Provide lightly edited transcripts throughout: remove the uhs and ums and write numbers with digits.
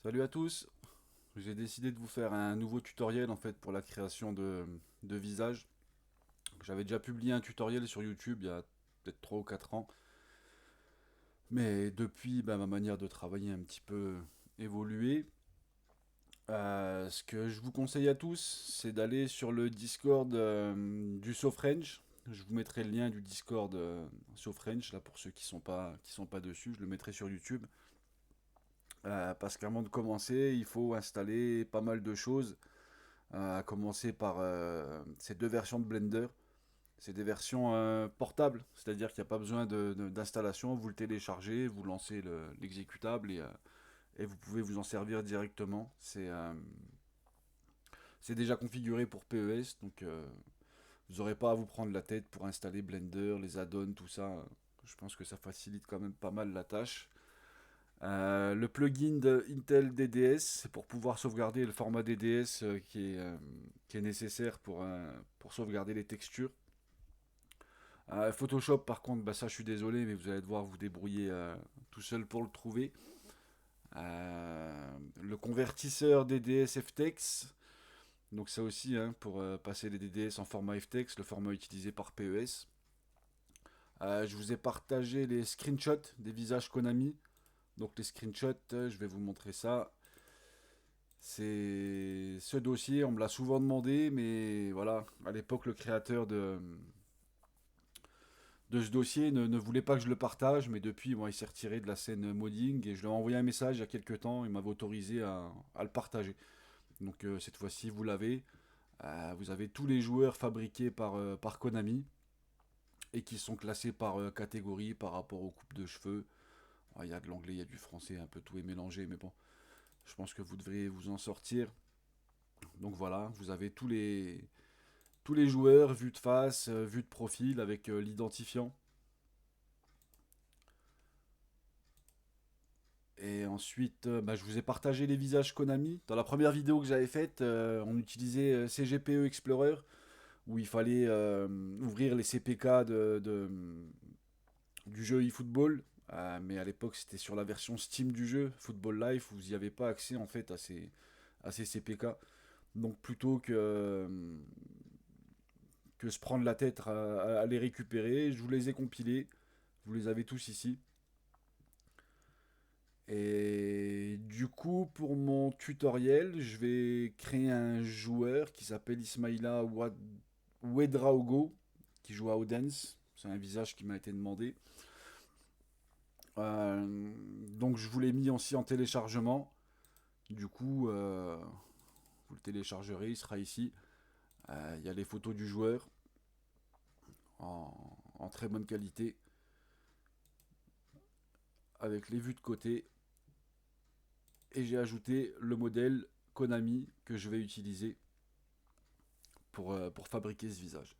Salut à tous, j'ai décidé de vous faire un nouveau tutoriel en fait pour la création de visages. J'avais déjà publié un tutoriel sur YouTube il y a peut-être 3 ou 4 ans, mais depuis ma manière de travailler a un petit peu évolué. Ce que je vous conseille à tous, c'est d'aller sur le Discord du SoFrench. Je vous mettrai le lien du Discord SoFrench là pour ceux qui sont pas dessus, je le mettrai sur YouTube. Parce qu'avant de commencer, il faut installer pas mal de choses. À commencer par ces deux versions de Blender. C'est des versions portables, c'est-à-dire qu'il n'y a pas besoin d'installation, vous le téléchargez, vous lancez l'exécutable et vous pouvez vous en servir directement. C'est déjà configuré pour PES, donc vous n'aurez pas à vous prendre la tête pour installer Blender, les add-ons, tout ça. Je pense que ça facilite quand même pas mal la tâche. Le plugin de Intel DDS, c'est pour pouvoir sauvegarder le format DDS qui est nécessaire pour sauvegarder les textures. Photoshop, par contre, bah, ça je suis désolé, mais vous allez devoir vous débrouiller tout seul pour le trouver. Le convertisseur DDS FTX, donc ça aussi, hein, pour passer les DDS en format FTX, le format utilisé par PES. Je vous ai partagé les screenshots des visages Konami. Donc les screenshots, je vais vous montrer ça. C'est ce dossier, on me l'a souvent demandé, mais voilà, à l'époque, le créateur de ce dossier ne voulait pas que je le partage, mais depuis, moi, il s'est retiré de la scène modding et je lui ai envoyé un message il y a quelques temps, il m'avait autorisé à le partager. Donc cette fois-ci, vous l'avez. Vous avez tous les joueurs fabriqués par Konami et qui sont classés par catégorie par rapport aux coupes de cheveux. Il y a de l'anglais, il y a du français, un peu tout est mélangé, mais bon, je pense que vous devriez vous en sortir. Donc voilà, vous avez tous les joueurs vus de face, vus de profil avec l'identifiant. Et ensuite, bah, je vous ai partagé les visages Konami. Dans la première vidéo que j'avais faite, on utilisait CGPE Explorer, où il fallait ouvrir les CPK du jeu eFootball. Mais à l'époque, c'était sur la version Steam du jeu, Football Life, où vous n'y avez pas accès en fait à ces CPK. Donc plutôt que se prendre la tête à les récupérer, je vous les ai compilés. Vous les avez tous ici. Et du coup, pour mon tutoriel, je vais créer un joueur qui s'appelle Ismaila Ouedraogo, qui joue à Odense. C'est un visage qui m'a été demandé. Donc je vous l'ai mis aussi en téléchargement. Du coup, vous le téléchargerez, il sera ici. Il y a les photos du joueur en très bonne qualité, avec les vues de côté. Et j'ai ajouté le modèle Konami que je vais utiliser pour fabriquer ce visage.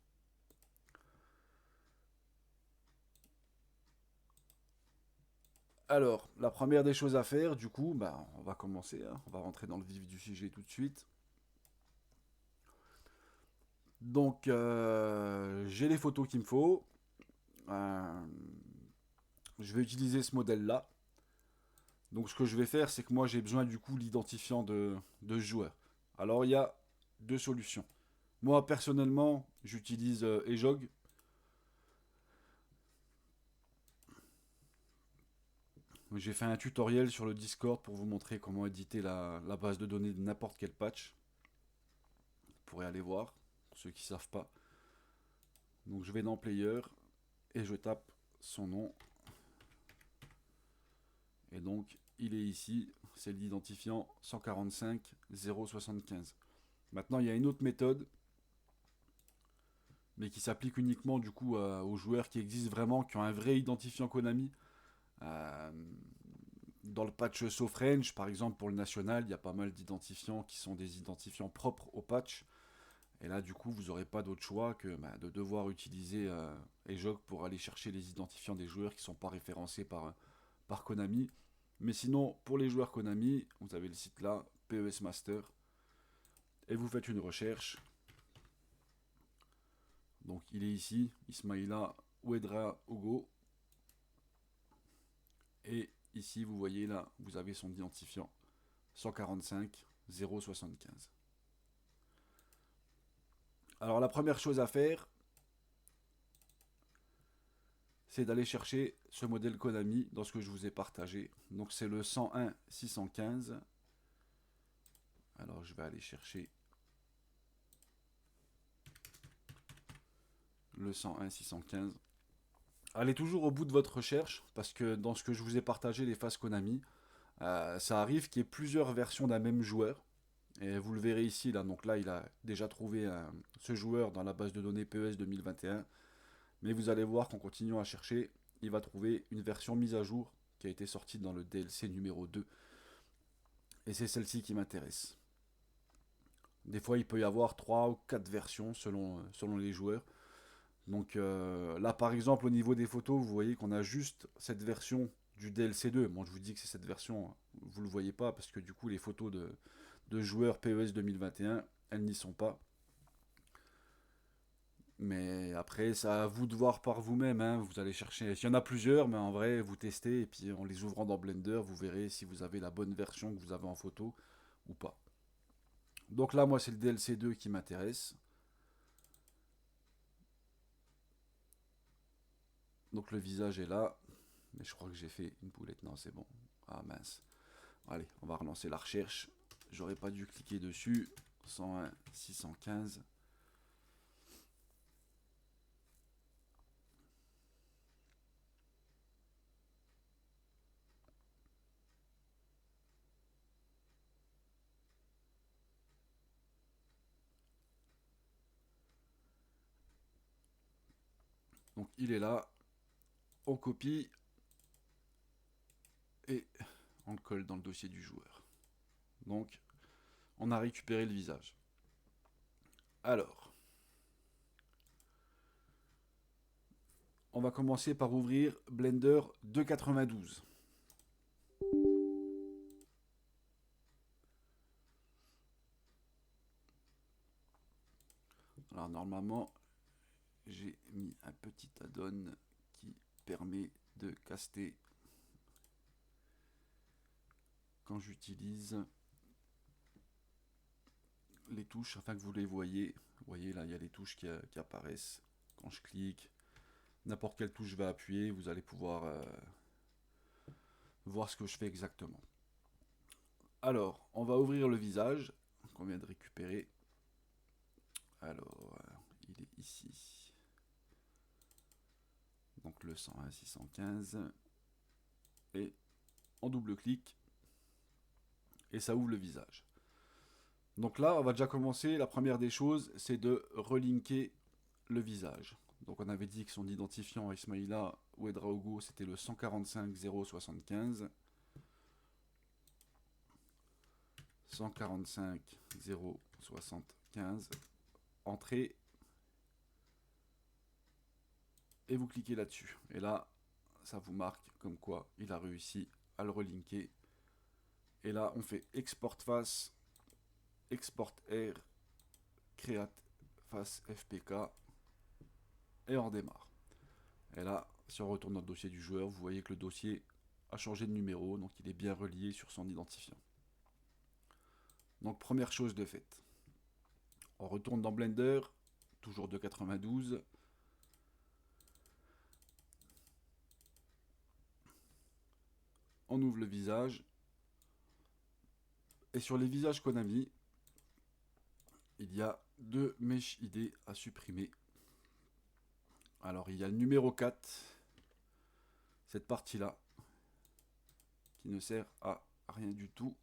Alors, la première des choses à faire, du coup, bah, on va commencer, hein, on va rentrer dans le vif du sujet tout de suite. Donc, j'ai les photos qu'il me faut. Euh, je vais utiliser ce modèle-là. Donc, ce que je vais faire, c'est que moi, j'ai besoin du coup l'identifiant de ce joueur. Alors, il y a deux solutions. Moi, personnellement, j'utilise Ejog. J'ai fait un tutoriel sur le Discord pour vous montrer comment éditer la base de données de n'importe quel patch. Vous pourrez aller voir, pour ceux qui ne savent pas. Donc je vais dans Player et je tape son nom. Et donc il est ici, c'est l'identifiant 145 075. Maintenant il y a une autre méthode, mais qui s'applique uniquement du coup aux joueurs qui existent vraiment, qui ont un vrai identifiant Konami. Euh, Dans le patch SoFrange, par exemple pour le national, il y a pas mal d'identifiants qui sont des identifiants propres au patch. Et là, du coup, vous n'aurez pas d'autre choix que bah, de devoir utiliser EJOG pour aller chercher les identifiants des joueurs qui ne sont pas référencés par Konami. Mais sinon, pour les joueurs Konami, vous avez le site là, PES Master, et vous faites une recherche. Donc, il est ici, Ismaila Ouedra Ogo. Et ici, vous voyez là, vous avez son identifiant. 145 075. Alors la première chose à faire, c'est d'aller chercher ce modèle Konami dans ce que je vous ai partagé. Donc c'est le 101 615. Alors je vais aller chercher le 101 615. Allez toujours au bout de votre recherche, parce que dans ce que je vous ai partagé, les phases Konami, ça arrive qu'il y ait plusieurs versions d'un même joueur. Et vous le verrez ici, là. Donc là, il a déjà trouvé ce joueur dans la base de données PES 2021. Mais vous allez voir qu'en continuant à chercher, il va trouver une version mise à jour qui a été sortie dans le DLC numéro 2. Et c'est celle-ci qui m'intéresse. Des fois, il peut y avoir 3 ou 4 versions selon les joueurs. Donc là, par exemple, au niveau des photos, vous voyez qu'on a juste cette version du DLC 2. Bon, je vous dis que c'est cette version, vous ne le voyez pas, parce que du coup, les photos de joueurs PES 2021, elles n'y sont pas. Mais après, c'est à vous de voir par vous-même, hein. Vous allez chercher. S'il y en a plusieurs, mais en vrai, vous testez, et puis en les ouvrant dans Blender, vous verrez si vous avez la bonne version que vous avez en photo ou pas. Donc là, moi, c'est le DLC 2 qui m'intéresse. Donc le visage est là. Mais je crois que j'ai fait une poulette. Non, c'est bon. Ah mince. Allez, on va relancer la recherche. J'aurais pas dû cliquer dessus. 101 615. Donc il est là. On copie et on le colle dans le dossier du joueur. Donc on a récupéré le visage. Alors, on va commencer par ouvrir Blender 2.92. Alors normalement, j'ai mis un petit add-on qui permet de caster quand j'utilise les touches afin que vous les voyez. Vous voyez là, il y a les touches qui apparaissent. Quand je clique, n'importe quelle touche je vais appuyer, vous allez pouvoir voir ce que je fais exactement. Alors, on va ouvrir le visage qu'on vient de récupérer. Alors, il est ici. Donc le 101 615. Et on double-clique. Et ça ouvre le visage. Donc là, on va déjà commencer. La première des choses, c'est de relinker le visage. Donc on avait dit que son identifiant Ismaïla Ouedraogo, c'était le 145 075. 145 075. Entrée. Et vous cliquez là-dessus. Et là, ça vous marque comme quoi il a réussi à le relinker. Et là, on fait export face, export air, create face FPK. Et on redémarre. Et là, si on retourne dans le dossier du joueur, vous voyez que le dossier a changé de numéro, donc il est bien relié sur son identifiant. Donc première chose de faite. On retourne dans Blender, toujours de 92. On ouvre le visage. Et sur les visages Konami, il y a deux Mesh ID à supprimer. Alors il y a le numéro 4, cette partie-là, qui ne sert à rien du tout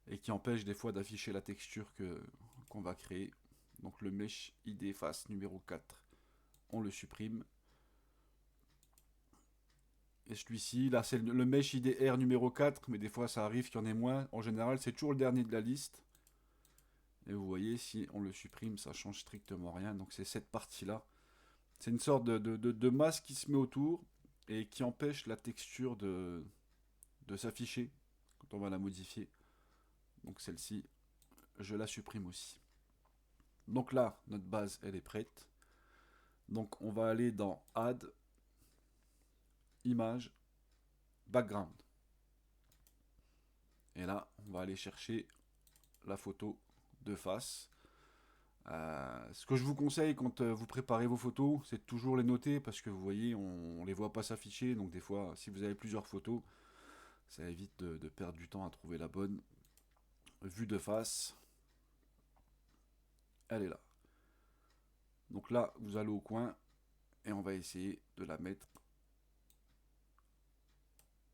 et qui empêche des fois d'afficher la texture qu'on va créer. Donc le Mesh ID face numéro 4, on le supprime. Et celui-ci, là c'est le Mesh ID R numéro 4, mais des fois ça arrive qu'il y en ait moins. En général, c'est toujours le dernier de la liste. Et vous voyez, si on le supprime, ça change strictement rien. Donc c'est cette partie-là. C'est une sorte de masse qui se met autour et qui empêche la texture de s'afficher quand on va la modifier. Donc celle-ci, je la supprime aussi. Donc là, notre base, elle est prête. Donc on va aller dans Add, Image, Background. Et Et là, on va aller chercher la photo de face. Ce que je vous conseille quand vous préparez vos photos, c'est de toujours les noter parce que vous voyez, on ne les voit pas s'afficher. Donc des fois, si vous avez plusieurs photos, ça évite de perdre du temps à trouver la bonne. Vue de face, elle est là. Donc là, vous allez au coin et on va essayer de la mettre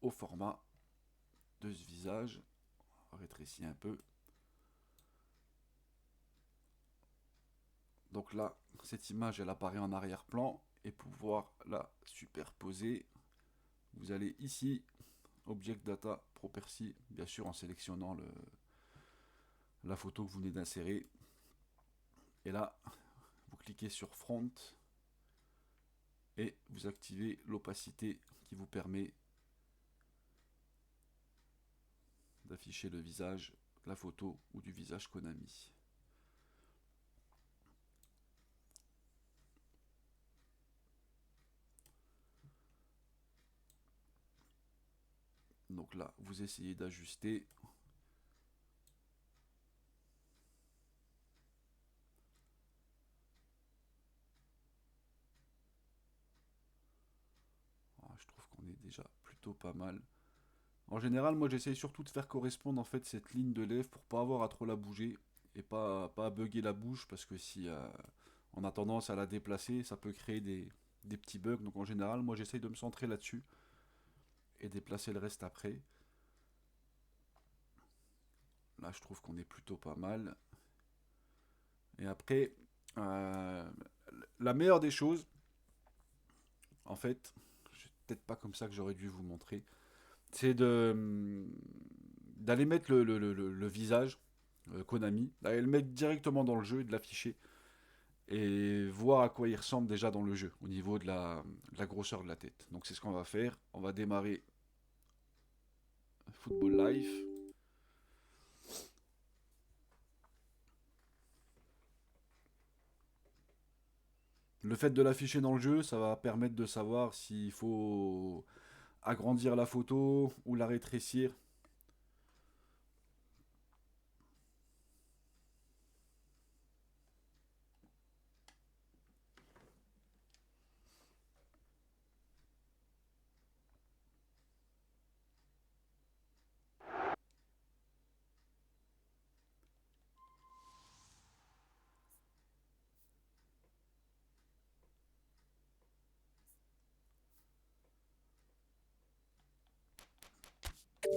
au format de ce visage. On rétrécit un peu. Donc là, cette image, elle apparaît en arrière-plan. Et pour pouvoir la superposer, vous allez ici, Object Data Property, bien sûr en sélectionnant la photo que vous venez d'insérer. Et là, vous cliquez sur Front et vous activez l'opacité qui vous permet d'afficher le visage, la photo ou du visage qu'on a mis. Donc là, vous essayez d'ajuster. Je trouve qu'on est déjà plutôt pas mal. En général, moi j'essaye surtout de faire correspondre en fait cette ligne de lèvres pour pas avoir à trop la bouger et pas à bugger la bouche parce que si on a tendance à la déplacer, ça peut créer des petits bugs. Donc en général, moi j'essaye de me centrer là-dessus et déplacer le reste après. Là, je trouve qu'on est plutôt pas mal. Et après, euh, la meilleure des choses, en fait, c'est peut-être pas comme ça que j'aurais dû vous montrer, c'est d'aller mettre le visage Konami, d'aller le mettre directement dans le jeu et de l'afficher et voir à quoi il ressemble déjà dans le jeu au niveau de la grosseur de la tête. Donc c'est ce qu'on va faire. On va démarrer Football Life. Le fait de l'afficher dans le jeu, ça va permettre de savoir s'il faut agrandir la photo ou la rétrécir.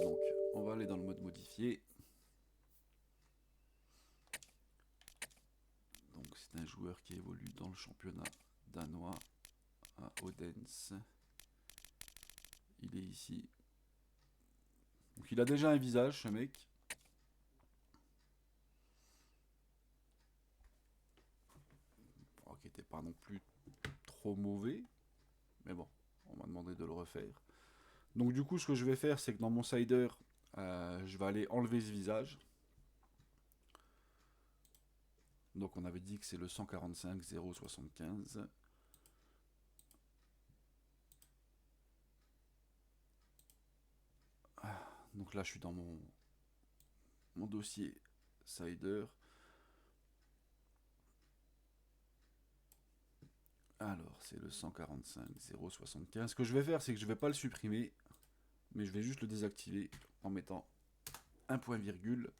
Donc on va aller dans le mode modifié. Donc c'est un joueur qui évolue dans le championnat danois à Odense. Il est ici. Donc il a déjà un visage, ce mec. Bon, qui n'était pas non plus trop mauvais. Mais bon, on m'a demandé de le refaire. Donc du coup, ce que je vais faire, c'est que dans mon slider, je vais aller enlever ce visage. Donc on avait dit que c'est le 145.075. Donc là, je suis dans mon dossier slider. Alors, c'est le 145.075. Ce que je vais faire, c'est que je ne vais pas le supprimer, mais je vais juste le désactiver en mettant un point virgule.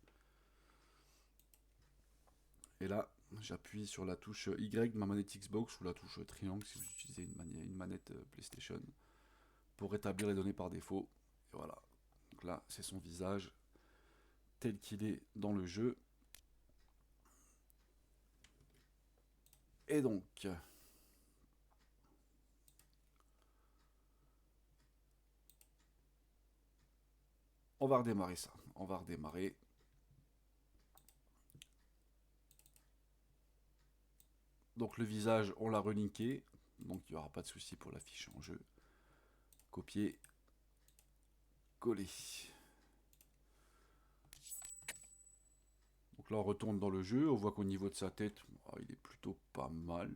Et là, j'appuie sur la touche Y de ma manette Xbox ou la touche triangle si vous utilisez une manette PlayStation pour rétablir les données par défaut. Et voilà. Donc là, c'est son visage tel qu'il est dans le jeu. Et donc, on va redémarrer ça. On va redémarrer. Donc le visage, on l'a relinké. Donc il n'y aura pas de souci pour l'afficher en jeu. Copier. Coller. Donc là on retourne dans le jeu. On voit qu'au niveau de sa tête, il est plutôt pas mal.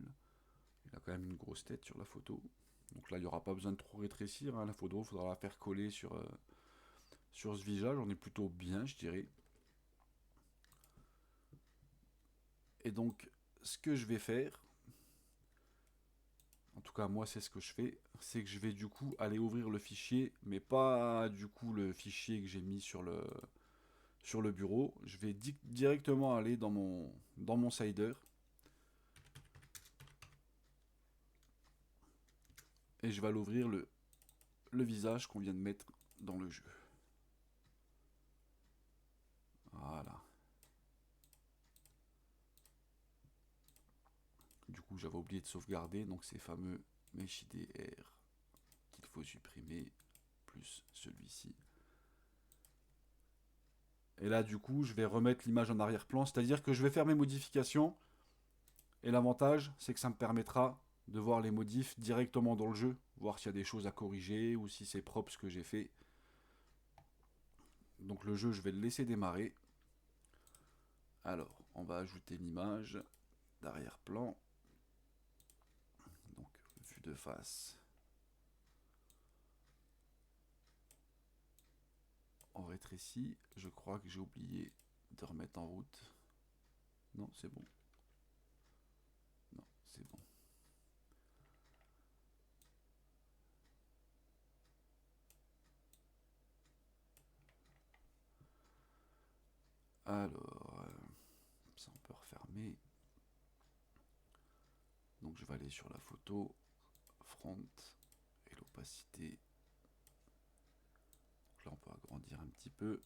Il a quand même une grosse tête sur la photo. Donc là il n'y aura pas besoin de trop rétrécir. La photo, il faudra la faire coller sur ce visage, on est plutôt bien, je dirais. Et donc, ce que je vais faire, en tout cas moi c'est ce que je fais, c'est que je vais du coup aller ouvrir le fichier, mais pas du coup le fichier que j'ai mis sur le bureau. Je vais directement aller dans mon Cider et je vais aller ouvrir le visage qu'on vient de mettre dans le jeu. Voilà. Du coup, j'avais oublié de sauvegarder, donc ces fameux MeshIDR qu'il faut supprimer, plus celui-ci. Et là, du coup, je vais remettre l'image en arrière-plan, c'est-à-dire que je vais faire mes modifications. Et l'avantage, c'est que ça me permettra de voir les modifs directement dans le jeu, voir s'il y a des choses à corriger ou si c'est propre ce que j'ai fait. Donc le jeu, je vais le laisser démarrer. Alors, on va ajouter l'image d'arrière-plan. Donc, vue de face. On rétrécit. Je crois que j'ai oublié de remettre en route. Non, c'est bon. Non, c'est bon. Alors, ça on peut refermer. Donc je vais aller sur la photo, front et l'opacité. Donc là on peut agrandir un petit peu.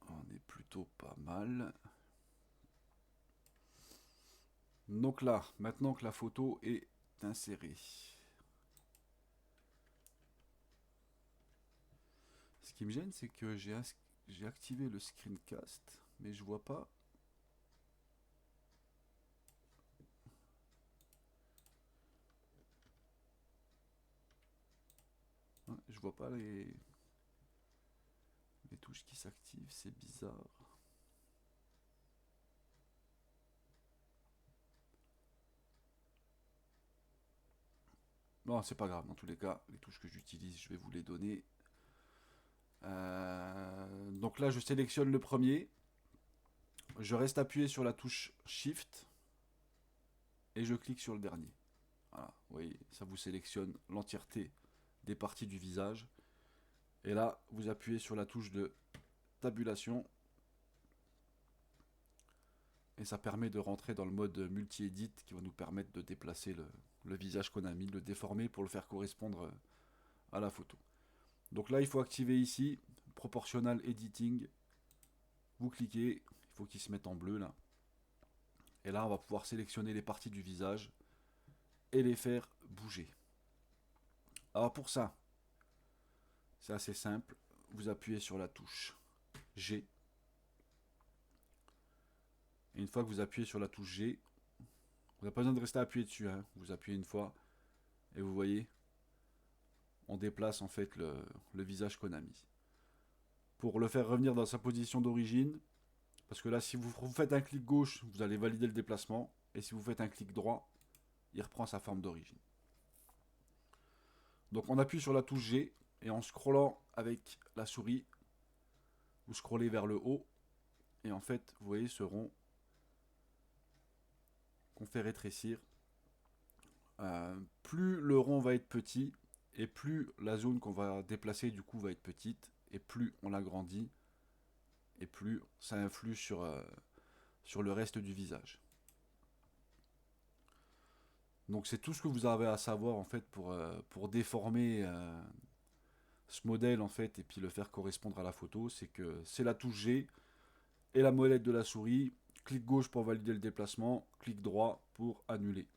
On est plutôt pas mal. Donc là, maintenant que la photo est insérée. Ce qui me gêne, c'est que j'ai activé le screencast, mais je vois pas. Ouais, je vois pas les touches qui s'activent, c'est bizarre. Non, c'est pas grave, dans tous les cas, les touches que j'utilise, je vais vous les donner. Donc là, je sélectionne le premier. Je reste appuyé sur la touche Shift et je clique sur le dernier. Voilà, vous voyez, ça vous sélectionne l'entièreté des parties du visage. Et là, vous appuyez sur la touche de tabulation et ça permet de rentrer dans le mode multi-edit qui va nous permettre de déplacer le visage qu'on a mis, de le déformer pour le faire correspondre à la photo. Donc là, il faut activer ici Proportional Editing. Vous cliquez, il faut qu'il se mette en bleu là. Et là, on va pouvoir sélectionner les parties du visage et les faire bouger. Alors pour ça, c'est assez simple. Vous appuyez sur la touche G. Et une fois que vous appuyez sur la touche G, vous n'avez pas besoin de rester appuyé dessus. Hein. Vous appuyez une fois et vous voyez, on déplace en fait le visage qu'on a mis. Pour le faire revenir dans sa position d'origine, parce que là, si vous faites un clic gauche, vous allez valider le déplacement. Et si vous faites un clic droit, il reprend sa forme d'origine. Donc on appuie sur la touche G et en scrollant avec la souris, vous scrollez vers le haut et en fait, vous voyez ce rond qu'on fait rétrécir. Plus le rond va être petit et plus la zone qu'on va déplacer du coup va être petite et plus on l'agrandit et plus ça influe sur le reste du visage. Donc c'est tout ce que vous avez à savoir en fait pour déformer ce modèle en fait et puis le faire correspondre à la photo. C'est que c'est la touche G et la molette de la souris. Clic gauche pour valider le déplacement, clic droit pour annuler.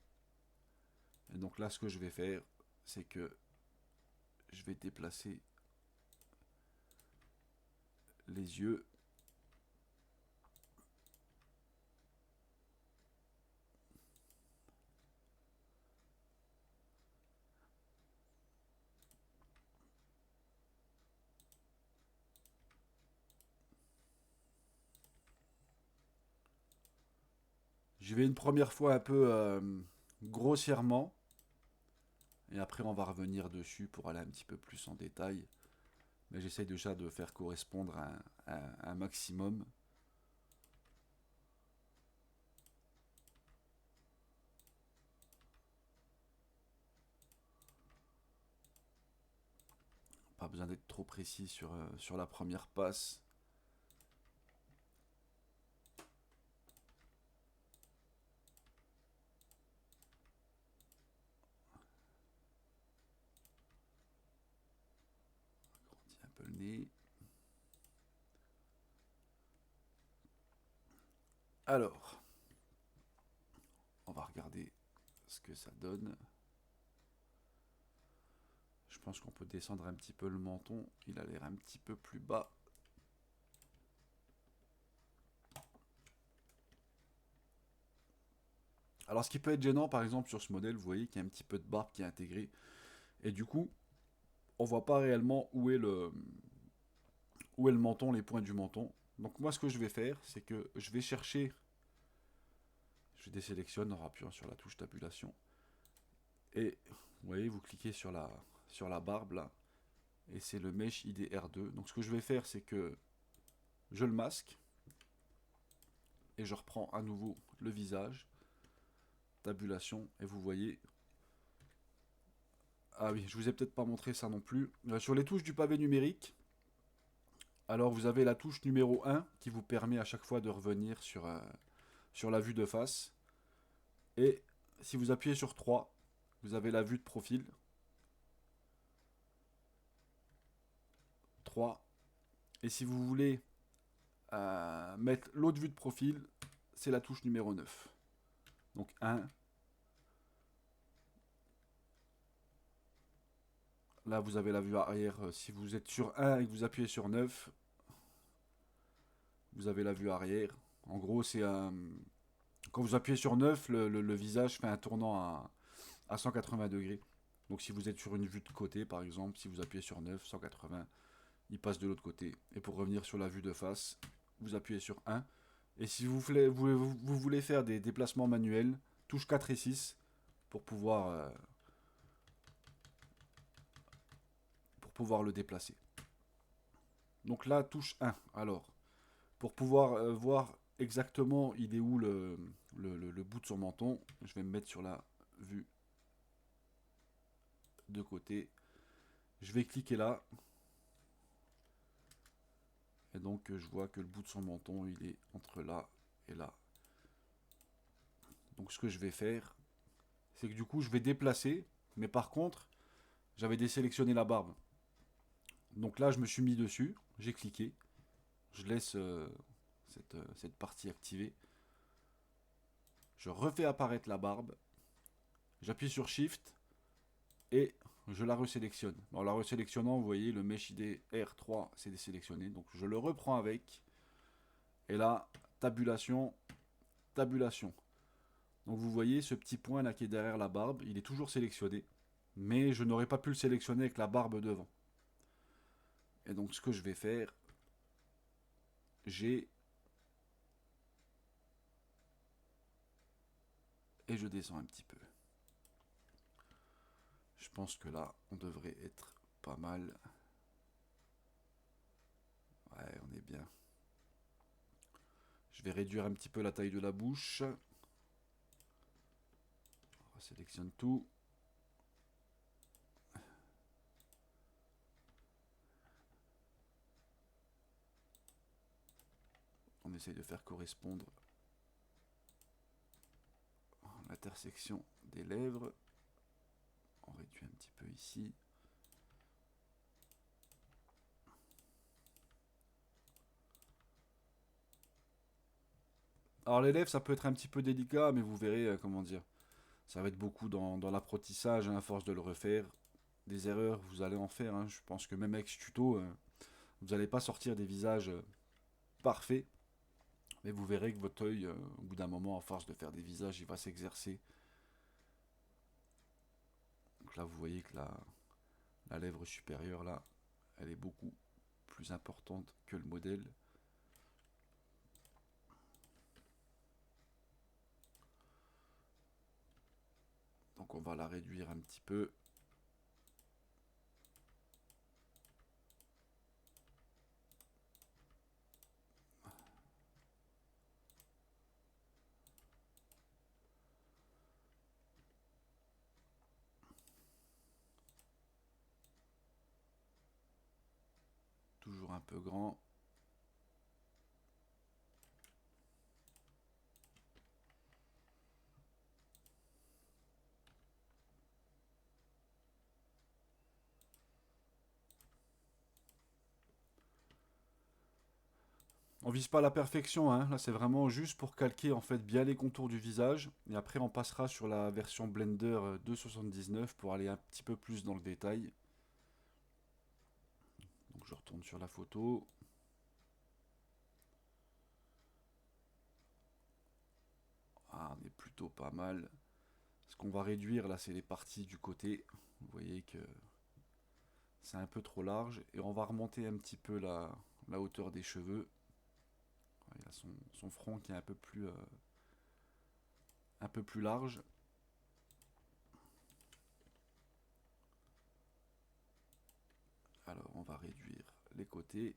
Et donc là ce que je vais faire, c'est que je vais déplacer les yeux. Je vais une première fois un peu grossièrement. Et après, on va revenir dessus pour aller un petit peu plus en détail. Mais j'essaye déjà de faire correspondre un maximum. Pas besoin d'être trop précis sur la première passe. Un peu le nez. Alors, on va regarder ce que ça donne. Je pense qu'on peut descendre un petit peu le menton. Il a l'air un petit peu plus bas. Alors, ce qui peut être gênant, par exemple, sur ce modèle, vous voyez qu'il y a un petit peu de barbe qui est intégrée. Et du coup, on voit pas réellement où est le menton, les points du menton. Donc moi, ce que je vais faire, c'est que je vais chercher, je désélectionne en appuyant sur la touche tabulation. Et vous voyez, vous cliquez sur la barbe là, et c'est le Mesh ID R2. Donc ce que je vais faire, c'est que je le masque, et je reprends à nouveau le visage, tabulation, et vous voyez... Ah oui, je vous ai peut-être pas montré ça non plus. Sur les touches du pavé numérique, alors vous avez la touche numéro 1 qui vous permet à chaque fois de revenir sur la vue de face. Et si vous appuyez sur 3, vous avez la vue de profil. 3. Et si vous voulez mettre l'autre vue de profil, c'est la touche numéro 9. Donc 1. Là, vous avez la vue arrière. Si vous êtes sur 1 et que vous appuyez sur 9, vous avez la vue arrière. En gros, c'est un... Quand vous appuyez sur 9, le visage fait un tournant à 180 degrés. Donc si vous êtes sur une vue de côté, par exemple, si vous appuyez sur 9, 180, il passe de l'autre côté. Et pour revenir sur la vue de face, vous appuyez sur 1. Et si vous voulez faire des déplacements manuels, touche 4 et 6 pour pouvoir le déplacer. Donc là, touche 1. Alors, pour pouvoir voir exactement il est où le bout de son menton, je vais me mettre sur la vue de côté. Je vais cliquer là. Et donc je vois que le bout de son menton, il est entre là et là. Donc ce que je vais faire, c'est que du coup je vais déplacer. Mais par contre, j'avais désélectionné la barbe. Donc là, je me suis mis dessus. J'ai cliqué. Je laisse cette partie activée. Je refais apparaître la barbe. J'appuie sur Shift. Et je la resélectionne. En la resélectionnant, vous voyez, le Mesh ID R3 s'est désélectionné. Donc je le reprends avec. Et là, tabulation, tabulation. Donc vous voyez ce petit point là qui est derrière la barbe, il est toujours sélectionné. Mais je n'aurais pas pu le sélectionner avec la barbe devant. Et donc ce que je vais faire, j'ai... Et je descends un petit peu. Je pense que là, on devrait être pas mal. Ouais, on est bien. Je vais réduire un petit peu la taille de la bouche. On sélectionne tout. On essaye de faire correspondre l'intersection des lèvres. On réduit un petit peu ici. Alors les lèvres, ça peut être un petit peu délicat, mais vous verrez, comment dire, ça va être beaucoup dans l'apprentissage, hein, à force de le refaire. Des erreurs, vous allez en faire. Hein. Je pense que même avec ce tuto, vous n'allez pas sortir des visages parfaits. Mais vous verrez que votre œil, au bout d'un moment, à force de faire des visages, il va s'exercer. Donc là, vous voyez que la lèvre supérieure, là, elle est beaucoup plus importante que le modèle. Donc on va la réduire un petit peu. Toujours un peu grand. On vise pas la perfection, hein. Là c'est vraiment juste pour calquer en fait bien les contours du visage. Et après on passera sur la version Blender 2.79 pour aller un petit peu plus dans le détail. Donc je retourne sur la photo. Ah, on est plutôt pas mal. Ce qu'on va réduire là, c'est les parties du côté. Vous voyez que c'est un peu trop large. Et on va remonter un petit peu la hauteur des cheveux. Il a son front qui est un peu plus large. Alors on va réduire les côtés.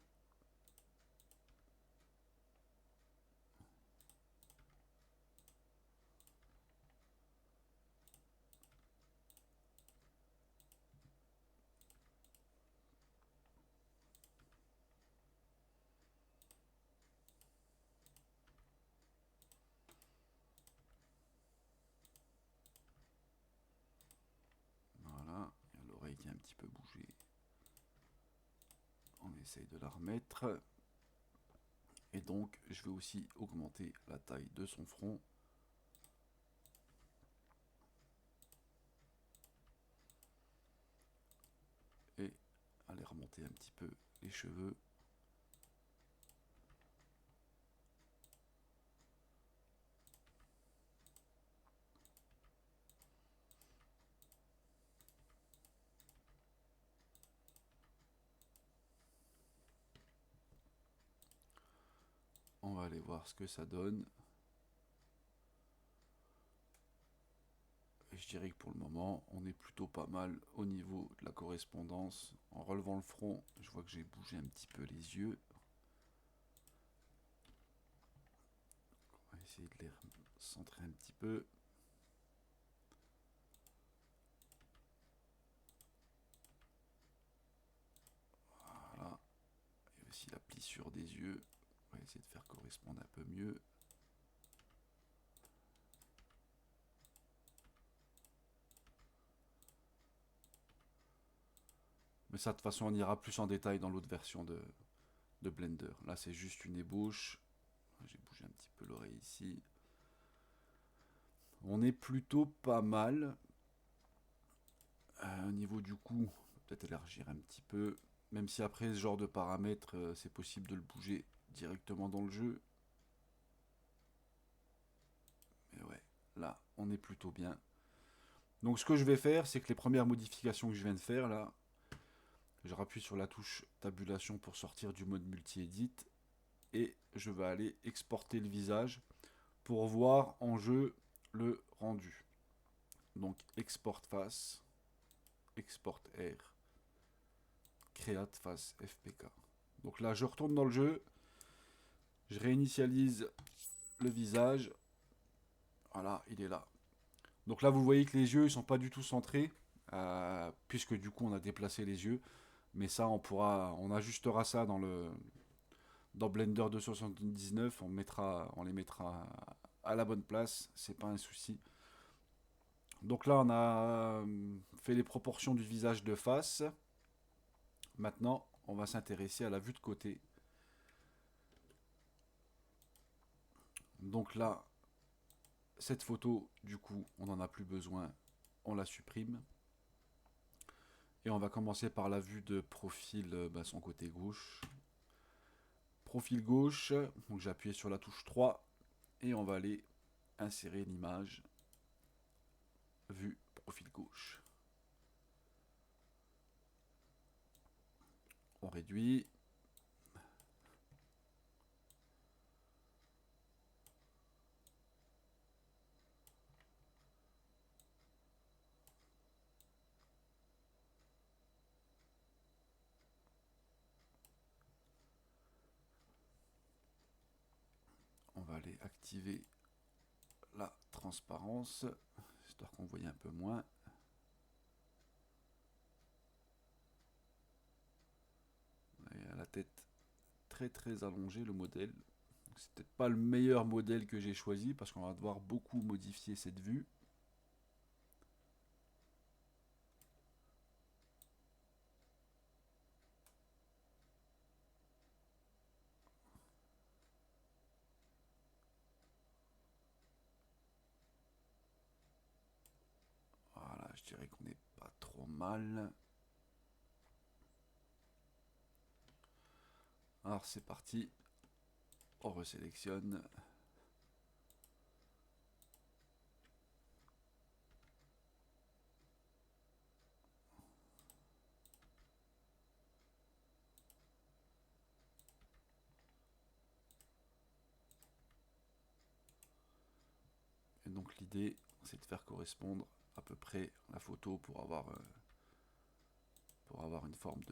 Voilà, il y a l'oreille qui est un petit peu bougée. On essaye de la remettre. Et donc je vais aussi augmenter la taille de son front. Et aller remonter un petit peu les cheveux. On va aller voir ce que ça donne. Et je dirais que pour le moment, on est plutôt pas mal au niveau de la correspondance. En relevant le front, je vois que j'ai bougé un petit peu les yeux. On va essayer de les centrer un petit peu. Voilà. Et aussi la plissure des yeux. On va essayer de faire correspondre un peu mieux. Mais ça, de toute façon, on ira plus en détail dans l'autre version de Blender. Là, c'est juste une ébauche. J'ai bougé un petit peu l'oreille ici. On est plutôt pas mal. Au niveau du cou, peut-être élargir un petit peu. Même si après ce genre de paramètres, c'est possible de le bouger directement dans le jeu. Mais ouais, là, on est plutôt bien. Donc ce que je vais faire, c'est que les premières modifications que je viens de faire, là, je rappuie sur la touche tabulation pour sortir du mode multi-edit. Et je vais aller exporter le visage pour voir en jeu le rendu. Donc export face, export air, create face FPK. Donc là, je retourne dans le jeu, je réinitialise le visage. Voilà, il est là. Donc là, vous voyez que les yeux, ils sont pas du tout centrés, puisque du coup, on a déplacé les yeux. Mais ça, on ajustera ça dans Blender 2.79. On les mettra à la bonne place. C'est pas un souci. Donc là, on a fait les proportions du visage de face. Maintenant, on va s'intéresser à la vue de côté. Donc là, cette photo, du coup, on n'en a plus besoin. On la supprime. Et on va commencer par la vue de profil, son côté gauche. Profil gauche, donc j'ai appuyé sur la touche 3 et on va aller insérer l'image. Vue profil gauche. On réduit. activer la transparence, histoire qu'on voyait un peu moins. Et à la tête très très allongée, le modèle. C'est peut-être pas le meilleur modèle que j'ai choisi parce qu'on va devoir beaucoup modifier cette vue. Voilà, je dirais qu'on n'est pas trop mal. Alors c'est parti, on resélectionne. Et donc l'idée, c'est de faire correspondre à peu près la photo pour avoir une forme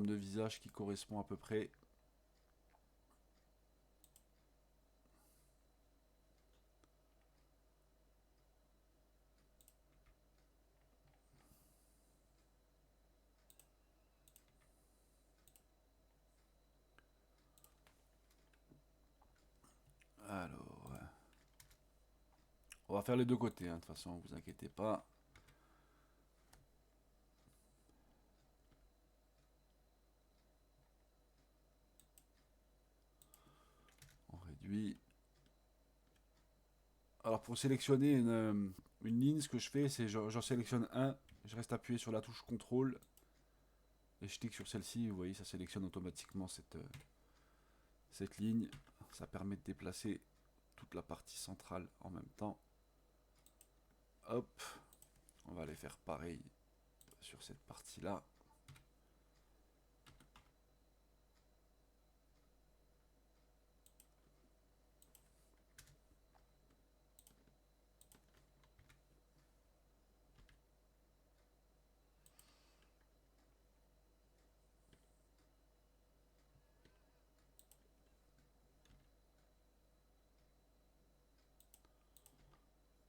de visage qui correspond à peu près. Alors, on va faire les deux côtés, hein, de toute façon, vous inquiétez pas. On réduit. Alors pour sélectionner une ligne, ce que je fais, c'est j'en sélectionne un, je reste appuyé sur la touche contrôle et je clique sur celle-ci, vous voyez, ça sélectionne automatiquement cette ligne. Ça permet de déplacer toute la partie centrale en même temps. Hop, on va aller faire pareil sur cette partie-là.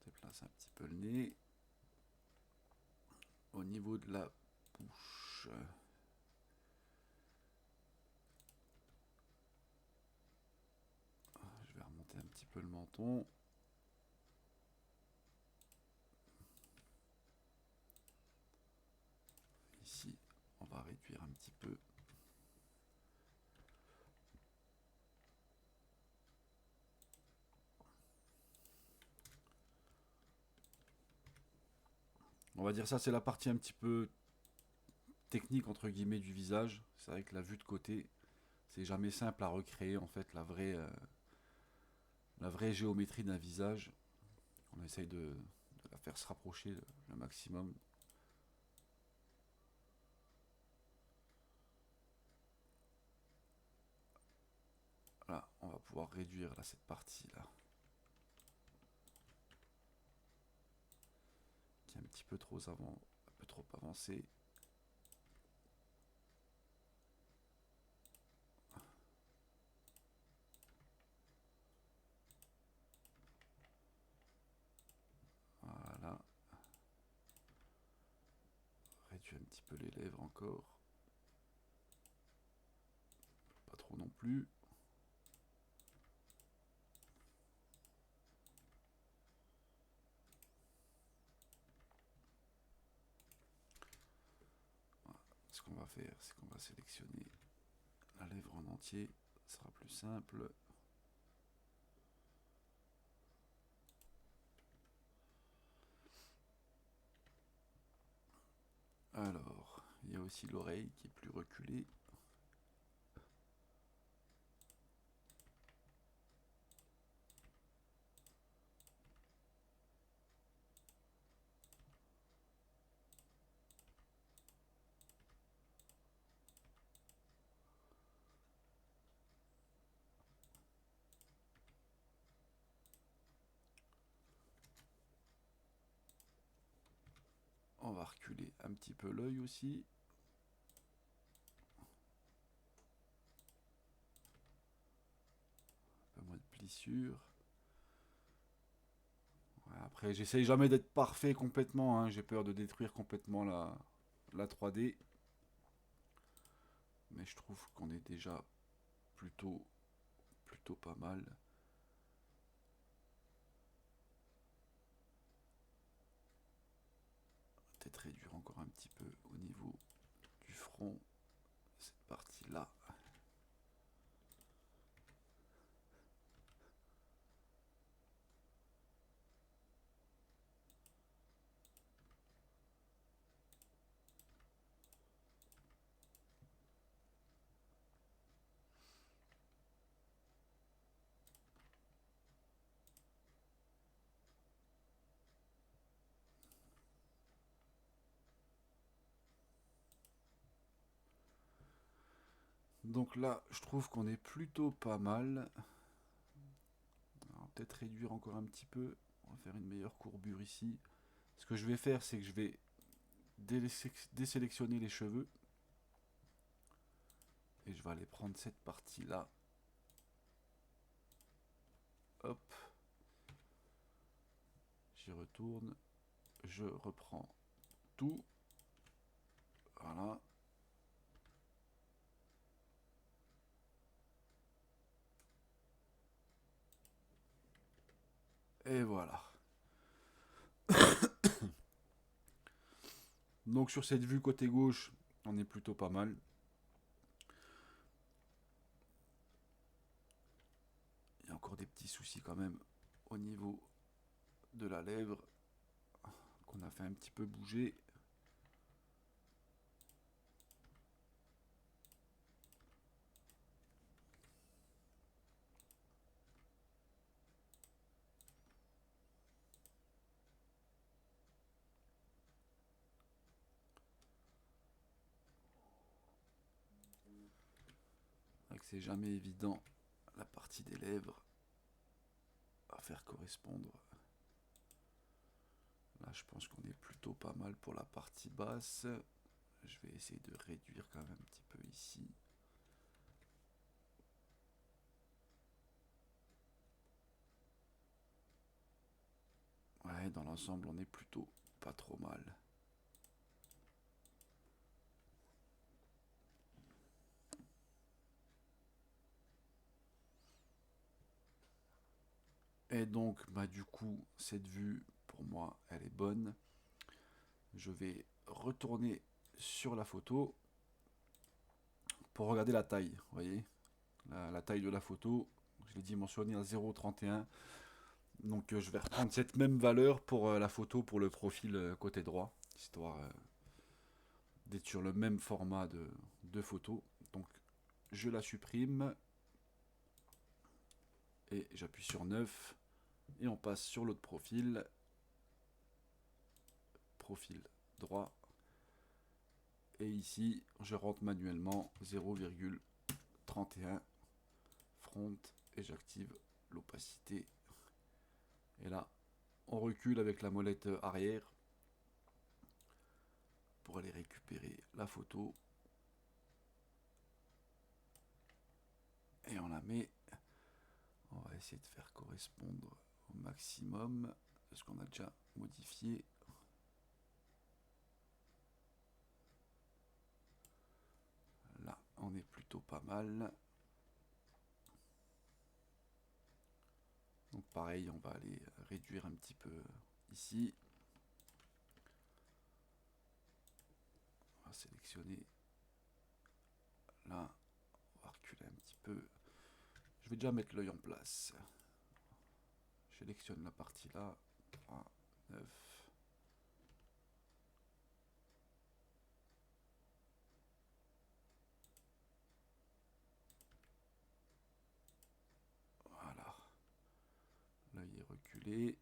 Déplace un petit peu le nez. Au niveau de la bouche, je vais remonter un petit peu le menton. Ici, on va réduire un petit peu. On va dire ça, c'est la partie un petit peu technique entre guillemets du visage. C'est vrai que la vue de côté, c'est jamais simple à recréer en fait la vraie géométrie d'un visage. On essaye de la faire se rapprocher le maximum. Voilà, on va pouvoir réduire là, cette partie là, qui est un petit peu un peu trop avancée. Voilà. Réduire un petit peu les lèvres encore. Pas trop non plus. Voilà. Ce qu'on va faire, c'est qu'on va sélectionner la lèvre en entier. Ce sera plus simple. Alors, il y a aussi l'oreille qui est plus reculée. On va reculer un petit peu l'œil aussi. fissure. Ouais, après, j'essaye jamais d'être parfait complètement, hein. J'ai peur de détruire complètement la 3D. Mais je trouve qu'on est déjà plutôt pas mal. Peut-être réduire encore un petit peu au niveau du front, cette partie-là. Donc là, je trouve qu'on est plutôt pas mal. Alors, peut-être réduire encore un petit peu. On va faire une meilleure courbure ici. Ce que je vais faire, c'est que je vais désélectionner les cheveux. Et je vais aller prendre cette partie-là. Hop. J'y retourne. Je reprends tout. Voilà. Et voilà. Donc sur cette vue côté gauche, on est plutôt pas mal. Il y a encore des petits soucis quand même au niveau de la lèvre qu'on a fait un petit peu bouger. C'est jamais évident la partie des lèvres à faire correspondre. Là, je pense qu'on est plutôt pas mal pour la partie basse. Je vais essayer de réduire quand même un petit peu ici. Ouais, dans l'ensemble, on est plutôt pas trop mal. Et donc, bah, du coup, cette vue, pour moi, elle est bonne. Je vais retourner sur la photo pour regarder la taille. Vous voyez, la taille de la photo, je l'ai dimensionné à 0,31. Donc je vais reprendre cette même valeur pour la photo pour le profil côté droit, histoire d'être sur le même format de photo. Donc je la supprime et j'appuie sur 9 et on passe sur l'autre profil, profil droit. Et ici je rentre manuellement 0,31 front et j'active l'opacité. Et là on recule avec la molette arrière pour aller récupérer la photo. Et on la met. On va essayer de faire correspondre au maximum de ce qu'on a déjà modifié. Là, on est plutôt pas mal. Donc pareil, on va aller réduire un petit peu ici. On va sélectionner là. On va reculer un petit peu. Je vais déjà mettre l'œil en place. Je sélectionne la partie là. 3, 9. Voilà. L'œil est reculé.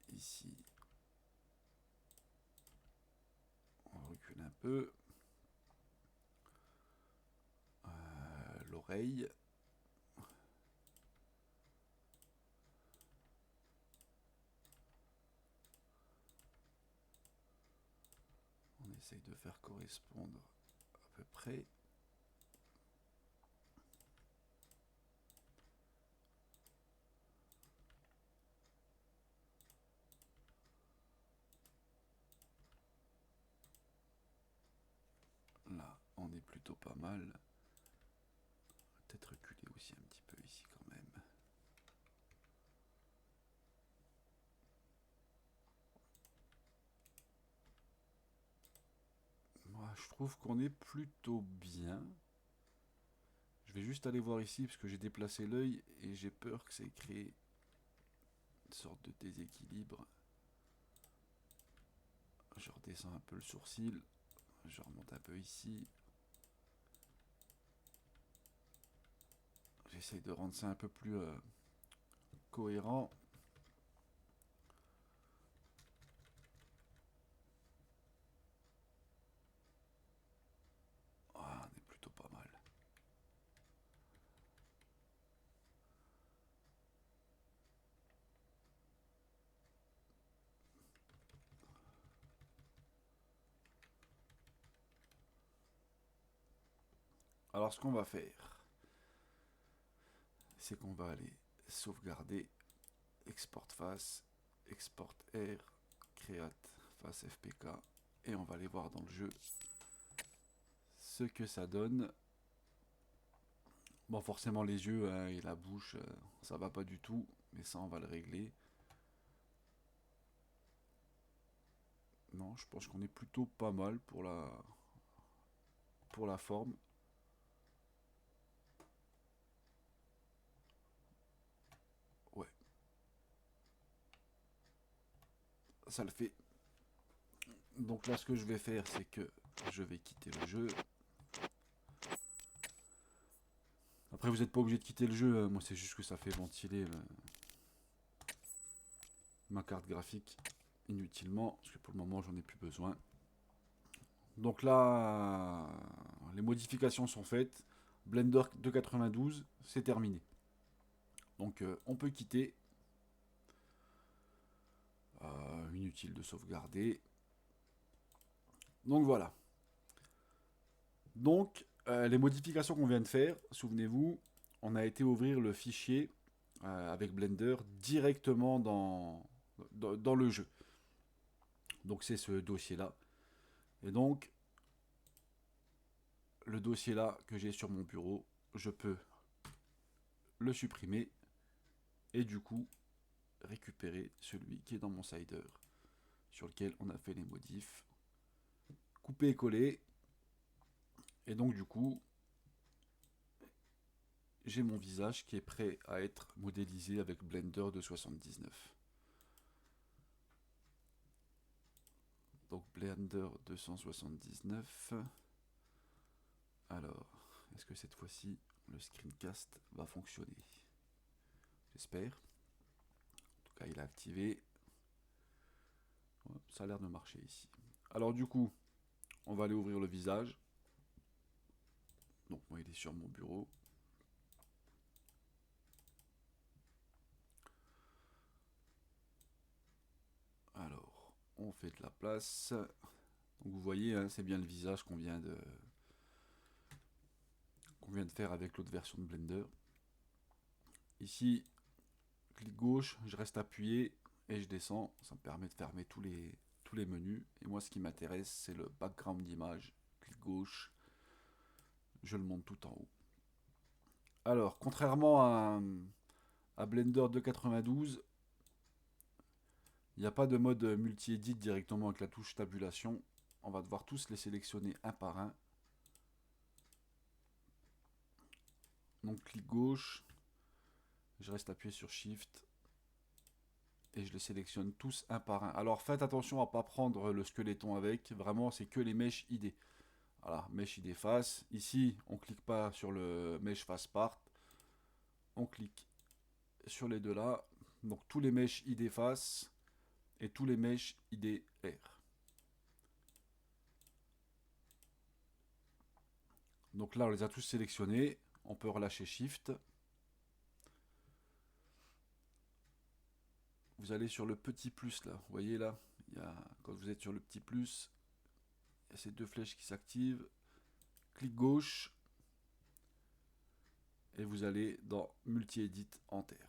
Ici, on recule un peu. L'oreille. On essaye de faire correspondre à peu près. plutôt pas mal. Peut-être reculer aussi un petit peu ici quand même. Moi, je trouve qu'on est plutôt bien. Je vais juste aller voir ici parce que j'ai déplacé l'œil et j'ai peur que ça ait créé une sorte de déséquilibre. Je redescends un peu le sourcil. Je remonte un peu ici. J'essaye de rendre ça un peu plus cohérent. Ah, on est plutôt pas mal. Alors ce qu'on va faire, c'est qu'on va aller sauvegarder, export face, export air, create face FPK, et on va aller voir dans le jeu ce que ça donne. Bon, forcément les yeux hein, et la bouche, ça va pas du tout, mais ça on va le régler. Non, je pense qu'on est plutôt pas mal pour la forme. Ouais, ça le fait. Donc là, ce que je vais faire, c'est que je vais quitter le jeu. Après, vous n'êtes pas obligé de quitter le jeu. Moi, c'est juste que ça fait ventiler ma carte graphique inutilement. Parce que pour le moment, j'en ai plus besoin. Donc là, les modifications sont faites. Blender 2.92, c'est terminé. Donc on peut quitter. Inutile de sauvegarder. Donc voilà. Donc les modifications qu'on vient de faire, souvenez-vous, on a été ouvrir le fichier avec Blender directement dans le jeu. Donc c'est ce dossier-là. Et donc, le dossier-là que j'ai sur mon bureau, je peux le supprimer et du coup récupérer celui qui est dans mon slider sur lequel on a fait les modifs. Couper et coller. Et donc du coup, j'ai mon visage qui est prêt à être modélisé avec Blender de 79. Donc Blender 279. Alors, est-ce que cette fois-ci le screencast va fonctionner? J'espère. En tout cas, il est activé. Ça a l'air de marcher ici. Alors du coup, on va aller ouvrir le visage. Donc moi, il est sur mon bureau. Alors, on fait de la place. Donc vous voyez, hein, c'est bien le visage qu'on vient de faire avec l'autre version de Blender. Ici, clic gauche, je reste appuyé et je descends. Ça me permet de fermer tous les menus. Et moi, ce qui m'intéresse, c'est le background d'image. Clic gauche, je le monte tout en haut. Alors, contrairement à Blender 2.92, il n'y a pas de mode multi-edit directement avec la touche tabulation. On va devoir tous les sélectionner un par un. Donc clic gauche, je reste appuyé sur Shift et je les sélectionne tous un par un. Alors faites attention à ne pas prendre le squeletton avec, vraiment c'est que les mèches ID. Voilà, mesh ID face. Ici, on ne clique pas sur le mesh face part, on clique sur les deux là. Donc tous les mèches ID face et tous les mèches ID R. Donc là, on les a tous sélectionnés. On peut relâcher Shift. Vous allez sur le petit plus là. Vous voyez là, quand vous êtes sur le petit plus, il y a ces deux flèches qui s'activent. Clic gauche. Et vous allez dans Multi-Edit Enter.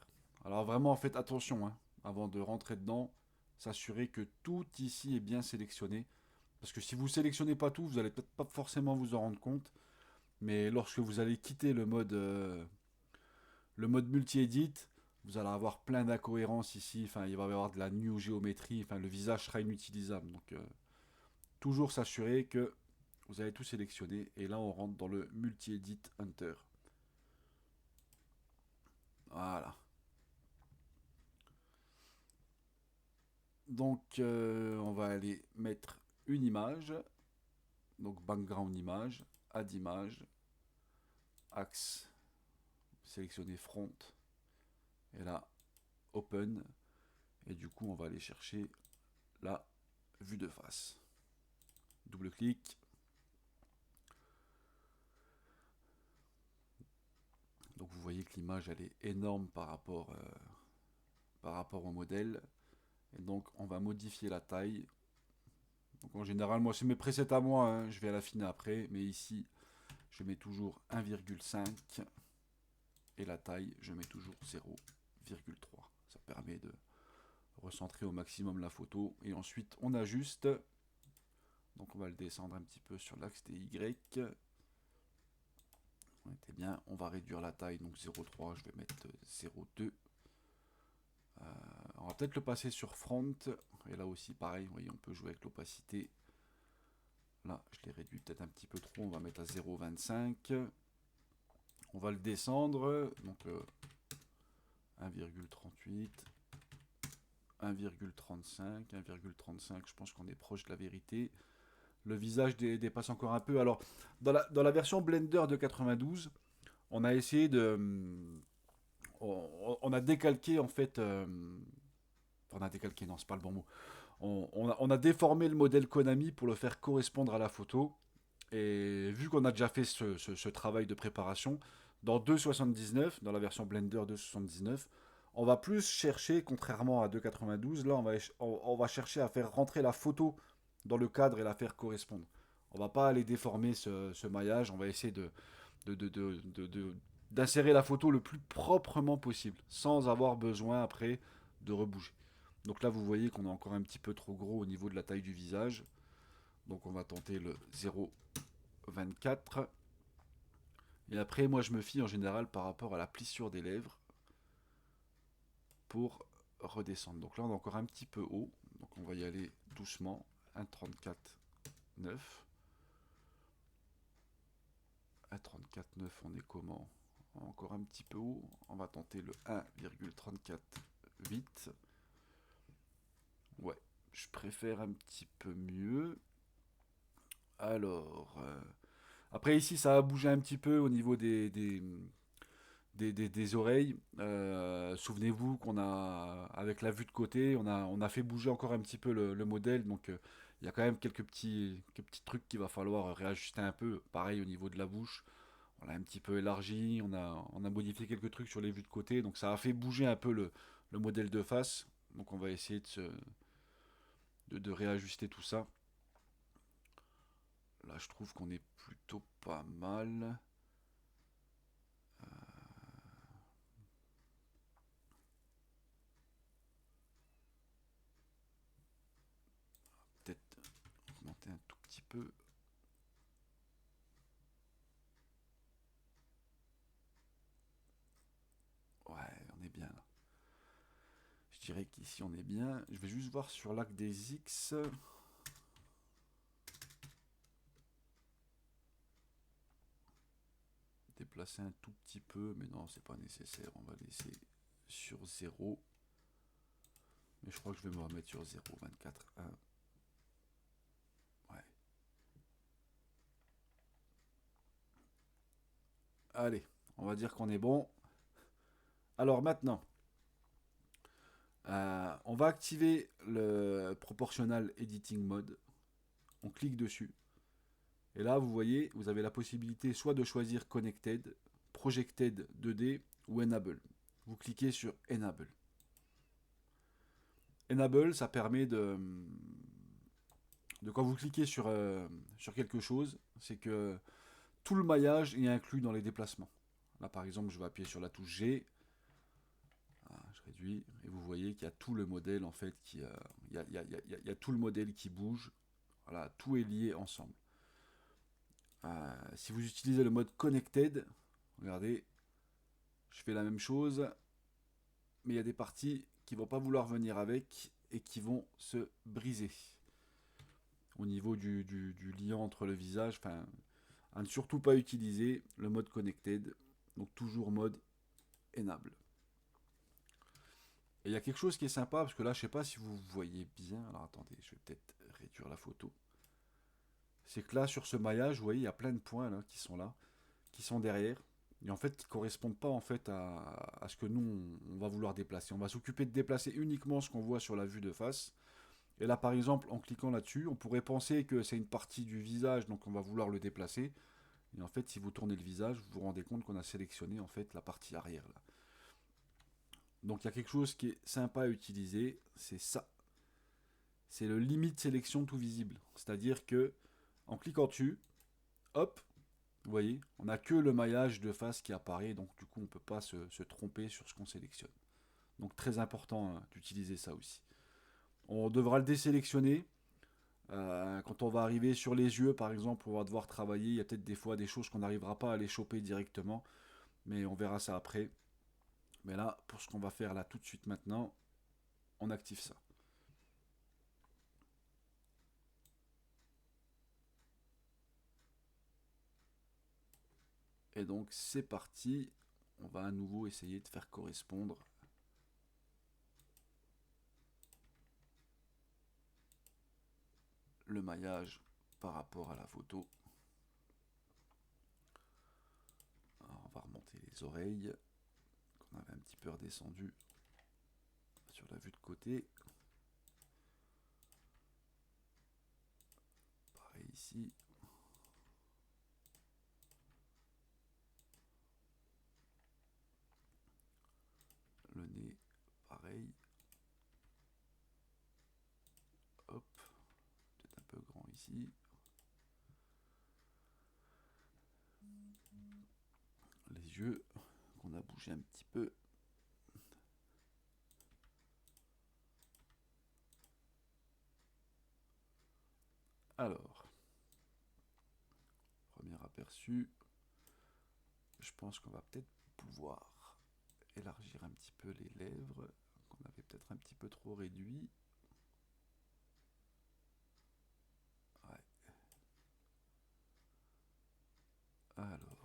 Alors vraiment, faites attention, hein, avant de rentrer dedans. S'assurer que tout ici est bien sélectionné. Parce que si vous ne sélectionnez pas tout, vous n'allez peut-être pas forcément vous en rendre compte. Mais lorsque vous allez quitter le mode multi-edit, vous allez avoir plein d'incohérences ici. Enfin, il va y avoir de la new géométrie. Enfin, le visage sera inutilisable. Donc, toujours s'assurer que vous avez tout sélectionné. Et là, on rentre dans le multi-edit Hunter. Voilà. Donc, on va aller mettre une image. Donc, background image, add image, axe, sélectionner front. Et là, open. Et du coup, on va aller chercher la vue de face. Double clic. Donc vous voyez que l'image elle est énorme par rapport au modèle. Et donc on va modifier la taille. Donc en général, moi c'est mes presets à moi, hein, je vais l'affiner après. Mais ici, je mets toujours 1,5. Et la taille, je mets toujours 0,3. Ça permet de recentrer au maximum la photo. Et ensuite, on ajuste. Donc on va le descendre un petit peu sur l'axe des Y. On était bien. On va réduire la taille. Donc 0,3, je vais mettre 0,2. On va peut-être le passer sur front. Et là aussi, pareil, vous voyez, on peut jouer avec l'opacité. Là, je l'ai réduit peut-être un petit peu trop. On va mettre à 0,25. On va le descendre. Donc 1,38. 1,35. 1,35. Je pense qu'on est proche de la vérité. Le visage dépasse encore un peu. Alors, dans la version Blender de 92, on a essayé de... On a décalqué en fait... on a décalqué, non, c'est pas le bon mot. On a déformé le modèle Konami pour le faire correspondre à la photo. Et vu qu'on a déjà fait ce travail de préparation, dans 2.79, dans la version Blender 2.79, on va plus chercher, contrairement à 2.92, là on va chercher à faire rentrer la photo dans le cadre et la faire correspondre. On va pas aller déformer ce maillage, on va essayer d'insérer la photo le plus proprement possible, sans avoir besoin après de rebouger. Donc là vous voyez qu'on est encore un petit peu trop gros au niveau de la taille du visage. Donc on va tenter le 0,24. Et après, moi, je me fie en général par rapport à la plissure des lèvres pour redescendre. Donc là, on est encore un petit peu haut. Donc on va y aller doucement. 1,34,9. 1,34,9, on est comment? Encore un petit peu haut. On va tenter le 1,34,8. Ouais, je préfère un petit peu mieux. Alors, après ici, ça a bougé un petit peu au niveau des oreilles. Souvenez-vous qu'on a, avec la vue de côté, on a fait bouger encore un petit peu le modèle. Donc il y a quand même quelques petits trucs qu'il va falloir réajuster un peu. Pareil au niveau de la bouche. On l'a un petit peu élargi, on a modifié quelques trucs sur les vues de côté. Donc ça a fait bouger un peu le modèle de face. Donc on va essayer de réajuster tout ça. Là je trouve qu'on est plutôt pas mal. Peut-être augmenter un tout petit peu. Ouais, on est bien là. Je dirais qu'ici on est bien. Je vais juste voir sur l'arc des X. Déplacer un tout petit peu, mais non, c'est pas nécessaire. On va laisser sur 0. Mais je crois que je vais me remettre sur 0,24,1. Ouais. Allez, on va dire qu'on est bon. Alors maintenant, on va activer le Proportional Editing Mode. On clique dessus. Et là, vous voyez, vous avez la possibilité soit de choisir Connected, Projected 2D ou Enable. Vous cliquez sur Enable. Enable, ça permet de quand vous cliquez sur quelque chose, c'est que tout le maillage est inclus dans les déplacements. Là, par exemple, je vais appuyer sur la touche G. Ah, je réduis. Et vous voyez qu'il y a tout le modèle, en fait, il y a tout le modèle qui bouge. Voilà, tout est lié ensemble. Si vous utilisez le mode connected, regardez, je fais la même chose, mais il y a des parties qui vont pas vouloir venir avec et qui vont se briser au niveau du lien entre le visage. Enfin, à ne surtout pas utiliser le mode connected, donc toujours mode enable. Et il y a quelque chose qui est sympa, parce que là, je sais pas si vous voyez bien. Alors attendez, je vais peut-être réduire la photo. C'est que là, sur ce maillage, vous voyez, il y a plein de points là, qui sont derrière, et en fait, qui correspondent pas en fait à ce que nous, on va vouloir déplacer. On va s'occuper de déplacer uniquement ce qu'on voit sur la vue de face. Et là, par exemple, en cliquant là-dessus, on pourrait penser que c'est une partie du visage, donc on va vouloir le déplacer. Et en fait, si vous tournez le visage, vous vous rendez compte qu'on a sélectionné en fait la partie arrière là. Donc il y a quelque chose qui est sympa à utiliser, c'est ça. C'est le limite sélection tout visible. C'est-à-dire que en cliquant dessus, hop, vous voyez, on n'a que le maillage de face qui apparaît, donc du coup on ne peut pas se tromper sur ce qu'on sélectionne. Donc très important hein, d'utiliser ça aussi. On devra le désélectionner. Quand on va arriver sur les yeux, par exemple, on va devoir travailler. Il y a peut-être des fois des choses qu'on n'arrivera pas à les choper directement, mais on verra ça après. Mais là, pour ce qu'on va faire là tout de suite maintenant, on active ça. Et donc c'est parti. On va à nouveau essayer de faire correspondre le maillage par rapport à la photo. Alors, on va remonter les oreilles qu'on avait un petit peu redescendu sur la vue de côté. Pareil ici. Le nez, pareil. Hop, peut-être un peu grand ici. Les yeux qu'on a bougé un petit peu. Alors, premier aperçu. Je pense qu'on va peut-être pouvoir élargir un petit peu les lèvres, qu'on avait peut-être un petit peu trop réduit. Ouais. Alors,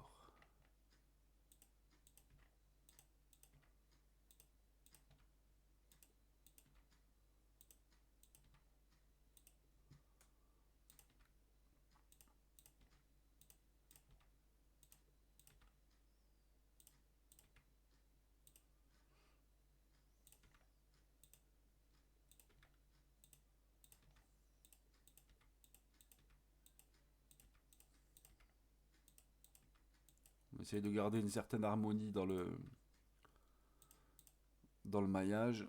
on essaye de garder une certaine harmonie dans le maillage.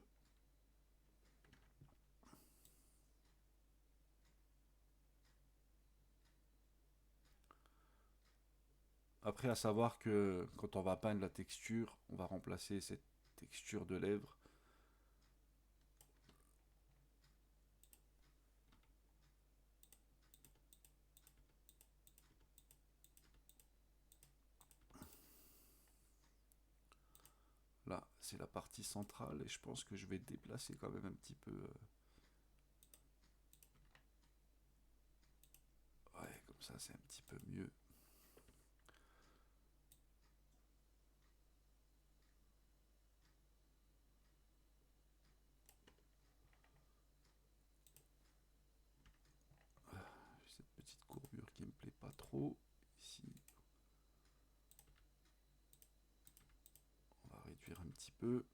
Après, à savoir que quand on va peindre la texture, on va remplacer cette texture de lèvres. Là, c'est la partie centrale et je pense que je vais déplacer quand même un petit peu. Ouais, comme ça, c'est un petit peu mieux. J'ai cette petite courbure qui me plaît pas trop. Ici, on va réduire un petit peu.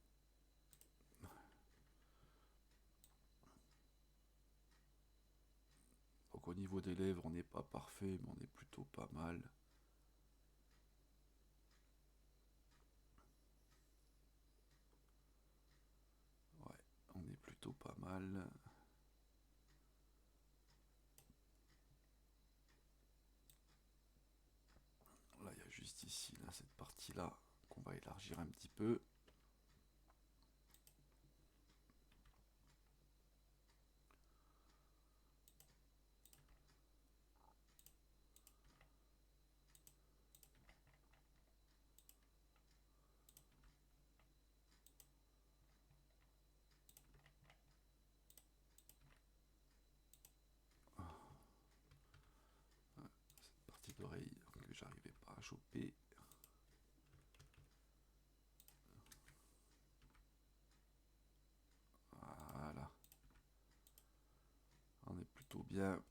Donc au niveau des lèvres, on n'est pas parfait, mais on est plutôt pas mal. Ouais, on est plutôt pas mal. Là, il y a juste ici, là, cette partie-là, qu'on va élargir un petit peu. choper. Voilà. On est plutôt bien.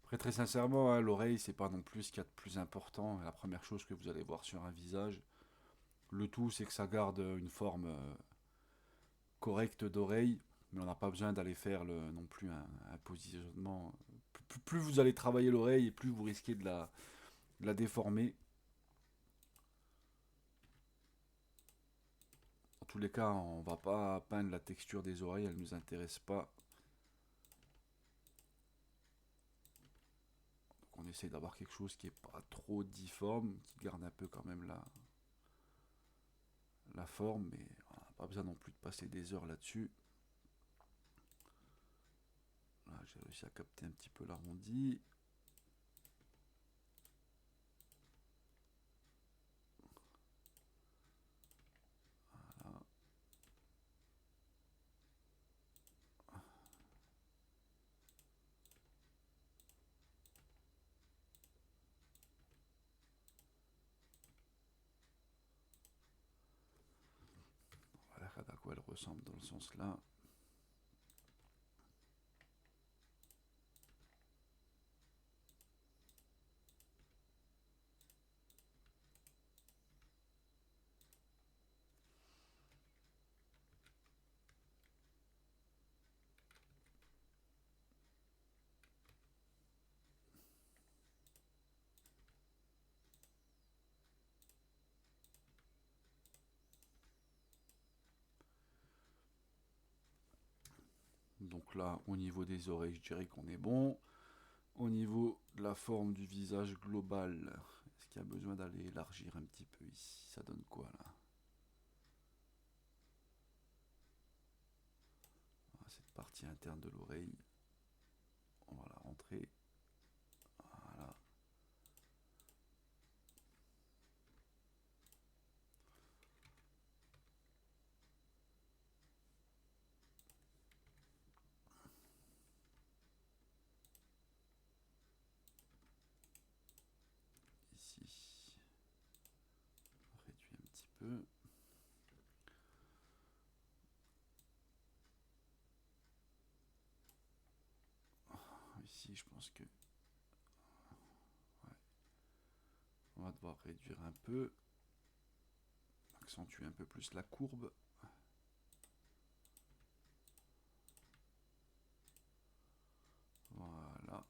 Après, très sincèrement, hein, l'oreille, c'est pas non plus ce qu'il y a de plus important. La première chose que vous allez voir sur un visage. Le tout, c'est que ça garde une forme correcte d'oreille, mais on n'a pas besoin d'aller faire non plus un positionnement. Plus vous allez travailler l'oreille, et plus vous risquez de la déformer. En tous les cas, on va pas peindre la texture des oreilles, elle ne nous intéresse pas. Donc on essaie d'avoir quelque chose qui est pas trop difforme, qui garde un peu quand même la forme, mais on n'a pas besoin non plus de passer des heures là-dessus. Là, j'ai réussi à capter un petit peu l'arrondi. Voilà. Voilà à quoi elle ressemble dans le sens là. Donc là, au niveau des oreilles, je dirais qu'on est bon. Au niveau de la forme du visage global, est-ce qu'il y a besoin d'aller élargir un petit peu ici? Ça donne quoi là? Voilà, cette partie interne de l'oreille, on va la rentrer. Voilà. Ici, on réduit un petit peu. Ici, je pense que ouais, on va devoir réduire un peu, accentuer un peu plus la courbe. Voilà.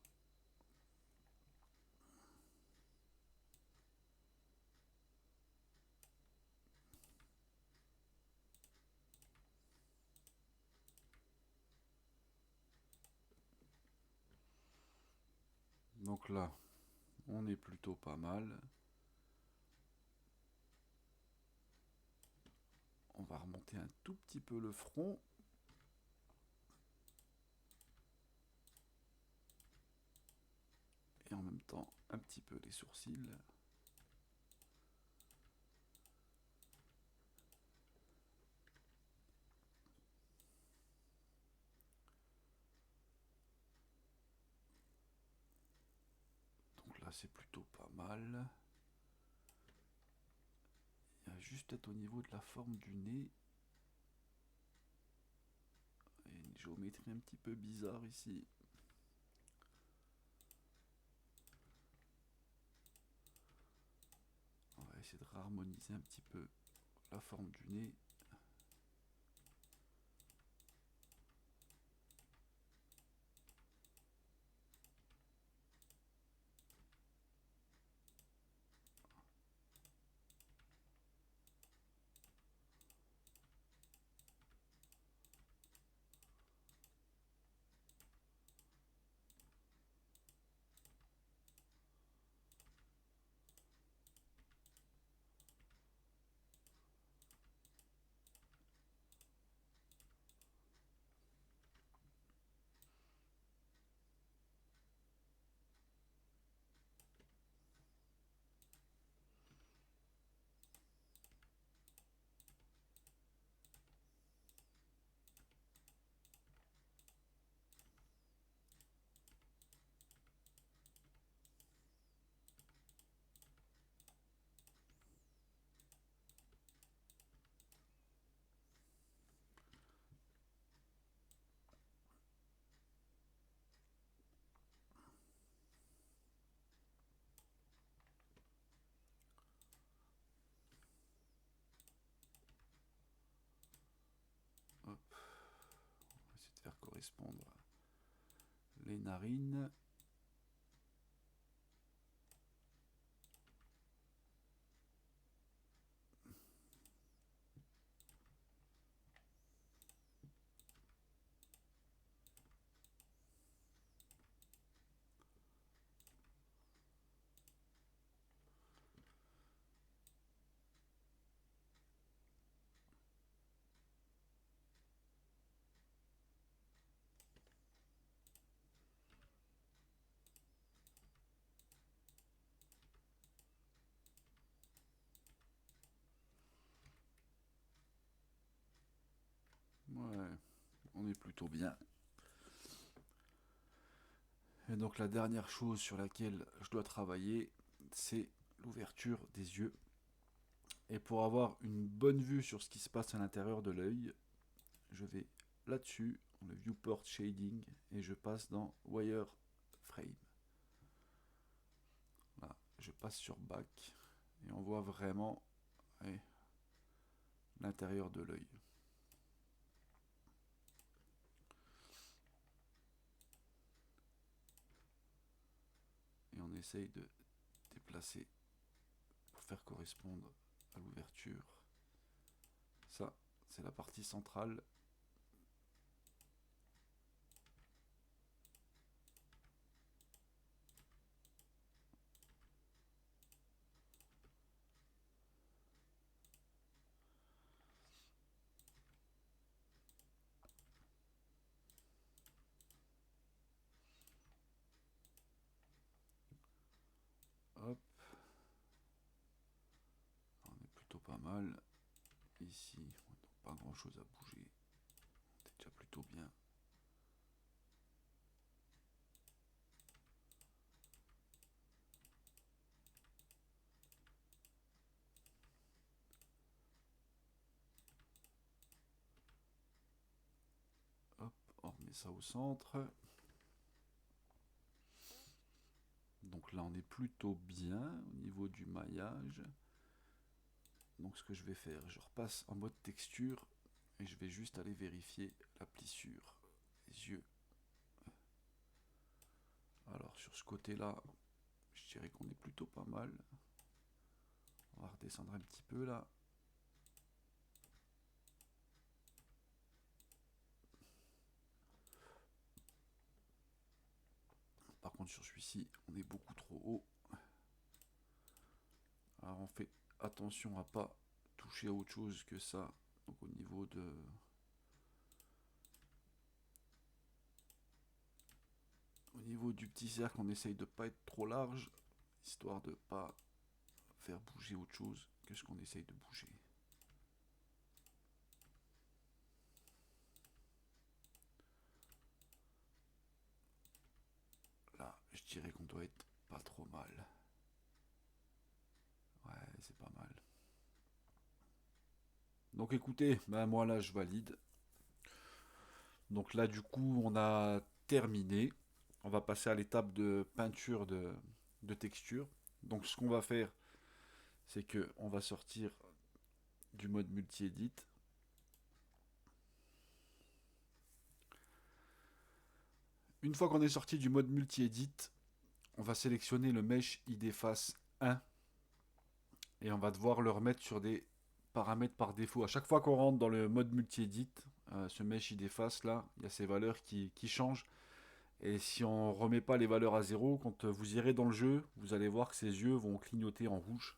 Donc là, on est plutôt pas mal. On va remonter un tout petit peu le front. Et en même temps, un petit peu les sourcils. Donc là, c'est plutôt pas mal. Il y a juste peut-être au niveau de la forme du nez. Il y a une géométrie un petit peu bizarre ici. On va essayer de harmoniser un petit peu la forme du nez. correspondre les narines. Ouais, on est plutôt bien. Et donc la dernière chose sur laquelle je dois travailler, c'est l'ouverture des yeux. Et pour avoir une bonne vue sur ce qui se passe à l'intérieur de l'œil, je vais là-dessus, dans le viewport shading, et je passe dans wireframe. Là, je passe sur back, et on voit vraiment l'intérieur de l'œil. Et on essaye de déplacer pour faire correspondre à l'ouverture. Ça, c'est la partie centrale. Hop, on est plutôt pas mal. Ici, pas grand chose à bouger. C'est déjà plutôt bien. Hop, on remet ça au centre. Donc là, on est plutôt bien au niveau du maillage. Donc ce que je vais faire, je repasse en mode texture et je vais juste aller vérifier la plissure des yeux. Alors sur ce côté-là, je dirais qu'on est plutôt pas mal. On va redescendre un petit peu là. Par contre sur celui-ci, on est beaucoup trop haut. Alors on fait attention à pas toucher à autre chose que ça. Donc au niveau du petit cercle, on essaye de pas être trop large, histoire de pas faire bouger autre chose que ce qu'on essaye de bouger. Là, je dirais qu'on doit être pas trop mal. Ouais, c'est pas mal. Donc écoutez, ben moi là je valide. Donc là du coup on a terminé. On va passer à l'étape de peinture de texture. Donc ce qu'on va faire, c'est que on va sortir du mode multi-edit. Une fois qu'on est sorti du mode multi-edit, on va sélectionner le Mesh ID Face 1 et on va devoir le remettre sur des paramètres par défaut. À chaque fois qu'on rentre dans le mode multi-edit, ce Mesh ID Face là, il y a ces valeurs qui changent. Et si on ne remet pas les valeurs à zéro, quand vous irez dans le jeu, vous allez voir que ses yeux vont clignoter en rouge.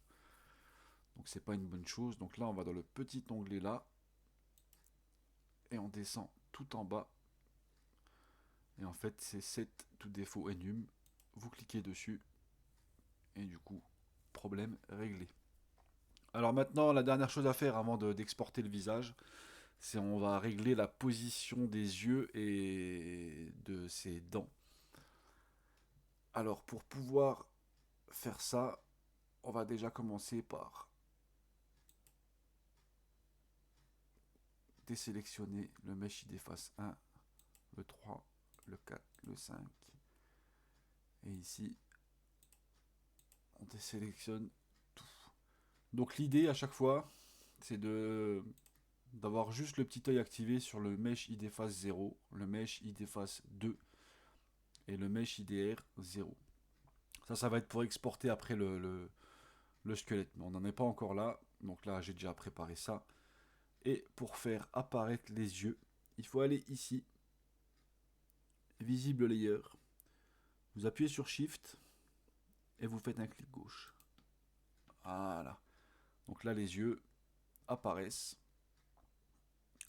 Donc c'est pas une bonne chose. Donc là, on va dans le petit onglet là. Et on descend tout en bas. Et en fait, c'est Set to Default Enum. Vous cliquez dessus. Et du coup, problème réglé. Alors maintenant, la dernière chose à faire avant d'exporter le visage, c'est on va régler la position des yeux et de ses dents. Alors pour pouvoir faire ça, on va déjà commencer par désélectionner le Mesh ID Face 1, le 3, le 4, le 5. Et ici, on désélectionne tout. Donc l'idée à chaque fois, c'est de d'avoir juste le petit œil activé sur le Mesh ID Face 0, le Mesh ID Face 2 et le Mesh IDR 0. Ça va être pour exporter après le squelette, mais on n'en est pas encore là. Donc là, j'ai déjà préparé ça. Et pour faire apparaître les yeux, il faut aller ici, visible layer. Vous appuyez sur Shift et vous faites un clic gauche. Voilà. Donc là, les yeux apparaissent.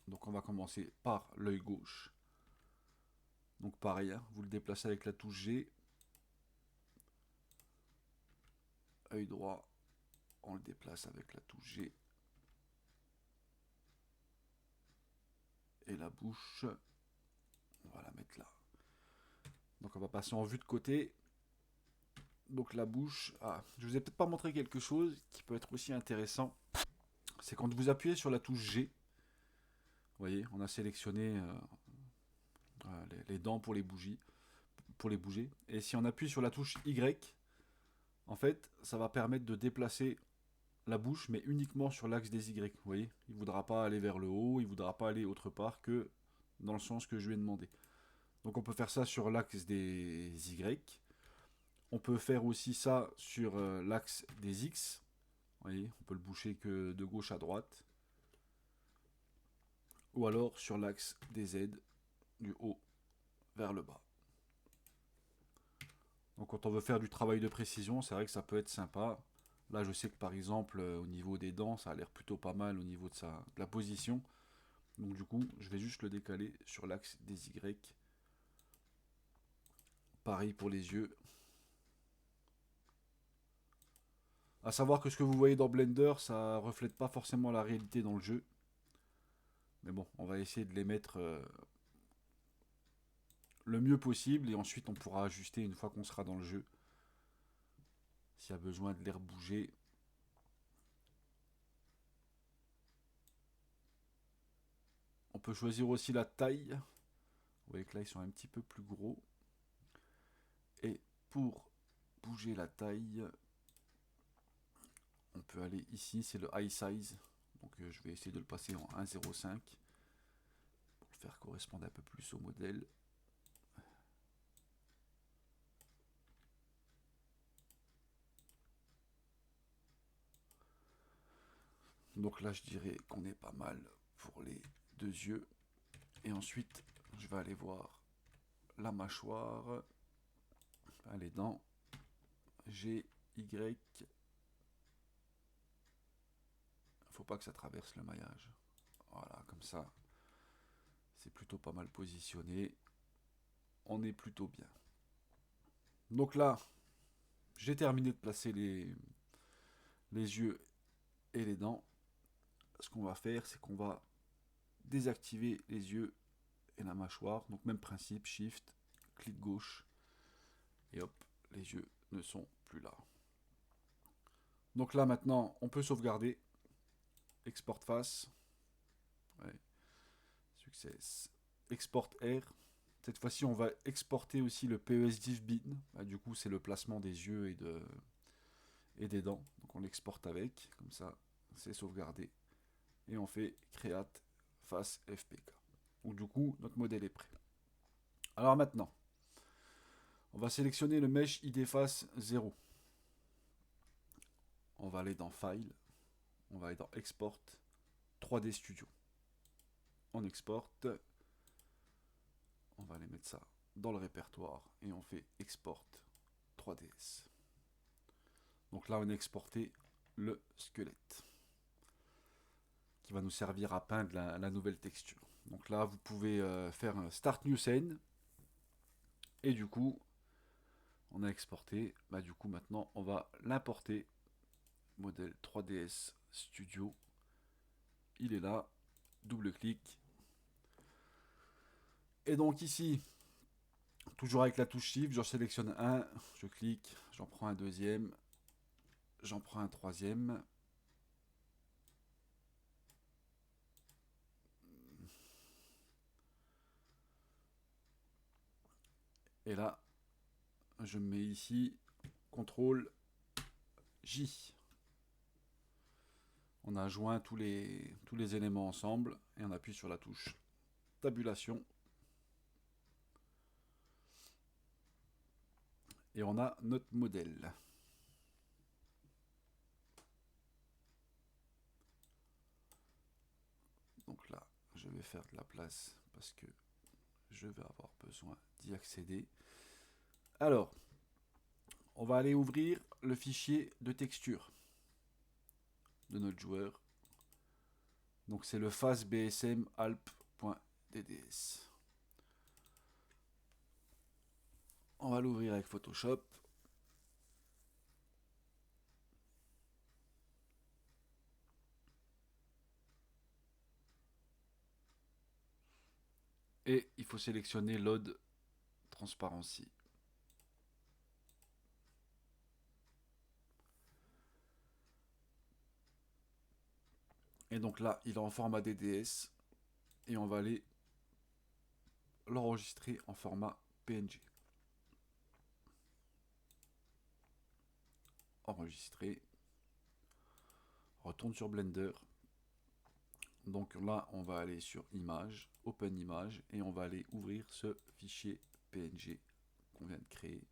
Donc on va commencer par l'œil gauche. Donc pareil, hein, vous le déplacez avec la touche G. Œil droit, on le déplace avec la touche G. Et la bouche, on va la mettre là. Donc on va passer en vue de côté. Donc la bouche, je vous ai peut-être pas montré quelque chose qui peut être aussi intéressant. C'est quand vous appuyez sur la touche G. Vous voyez, on a sélectionné les dents pour les bougies, pour les bouger. Et si on appuie sur la touche Y, en fait, ça va permettre de déplacer la bouche, mais uniquement sur l'axe des Y. Vous voyez, il ne voudra pas aller vers le haut, il ne voudra pas aller autre part que dans le sens que je lui ai demandé. Donc on peut faire ça sur l'axe des Y. On peut faire aussi ça sur l'axe des X. Vous voyez, on peut le boucher que de gauche à droite. Ou alors sur l'axe des Z, du haut vers le bas. Donc quand on veut faire du travail de précision, c'est vrai que ça peut être sympa. Là, je sais que par exemple, au niveau des dents, ça a l'air plutôt pas mal au niveau de la position. Donc du coup, je vais juste le décaler sur l'axe des Y. Pareil pour les yeux. A savoir que ce que vous voyez dans Blender, ça reflète pas forcément la réalité dans le jeu. Mais bon, on va essayer de les mettre le mieux possible et ensuite on pourra ajuster une fois qu'on sera dans le jeu. S'il y a besoin de les rebouger. On peut choisir aussi la taille. Vous voyez que là ils sont un petit peu plus gros. Et pour bouger la taille, on peut aller ici, c'est le High Size. Donc je vais essayer de le passer en 1,05 pour le faire correspondre un peu plus au modèle. Donc là je dirais qu'on est pas mal pour les deux yeux. Et ensuite je vais aller voir la mâchoire, les dents, G, Y. Faut pas que ça traverse le maillage. Voilà, comme ça, c'est plutôt pas mal positionné. On est plutôt bien. Donc là, j'ai terminé de placer les yeux et les dents. Ce qu'on va faire, c'est qu'on va désactiver les yeux et la mâchoire. Donc même principe, Shift, clic gauche. Et hop, les yeux ne sont plus là. Donc là maintenant, on peut sauvegarder. Export face. Ouais. Success. Export R. Cette fois-ci, on va exporter aussi le PES bin. Du coup, c'est le placement des yeux et des dents. Donc on l'exporte avec, comme ça, c'est sauvegardé. Et on fait create face FPK. Donc du coup, notre modèle est prêt. Alors maintenant, on va sélectionner le Mesh ID Face 0. On va aller dans File, on va aller dans Export, 3D Studio. On exporte, on va aller mettre ça dans le répertoire et on fait Export 3DS. Donc là, on a exporté le squelette qui va nous servir à peindre la nouvelle texture. Donc là, vous pouvez faire un Start New Scene et du coup, on a exporté. Du coup, maintenant, on va l'importer. Modèle 3DS Studio. Il est là. Double-clic. Et donc ici, toujours avec la touche Shift, j'en sélectionne un, je clique, j'en prends un deuxième, j'en prends un troisième. Et là, je mets ici CTRL J. On a joint tous les éléments ensemble. et on appuie sur la touche tabulation. Et on a notre modèle. Donc là, je vais faire de la place parce que je vais avoir besoin d'y accéder. Alors, on va aller ouvrir le fichier de texture de notre joueur. Donc c'est le phasebsmalp.dds. On va l'ouvrir avec Photoshop. Et il faut sélectionner Load Transparency. Et donc là, il est en format DDS. Et on va aller l'enregistrer en format PNG. Enregistrer. Retourne sur Blender. Donc là, on va aller sur Image, Open Image, et on va aller ouvrir ce fichier PNG qu'on vient de créer.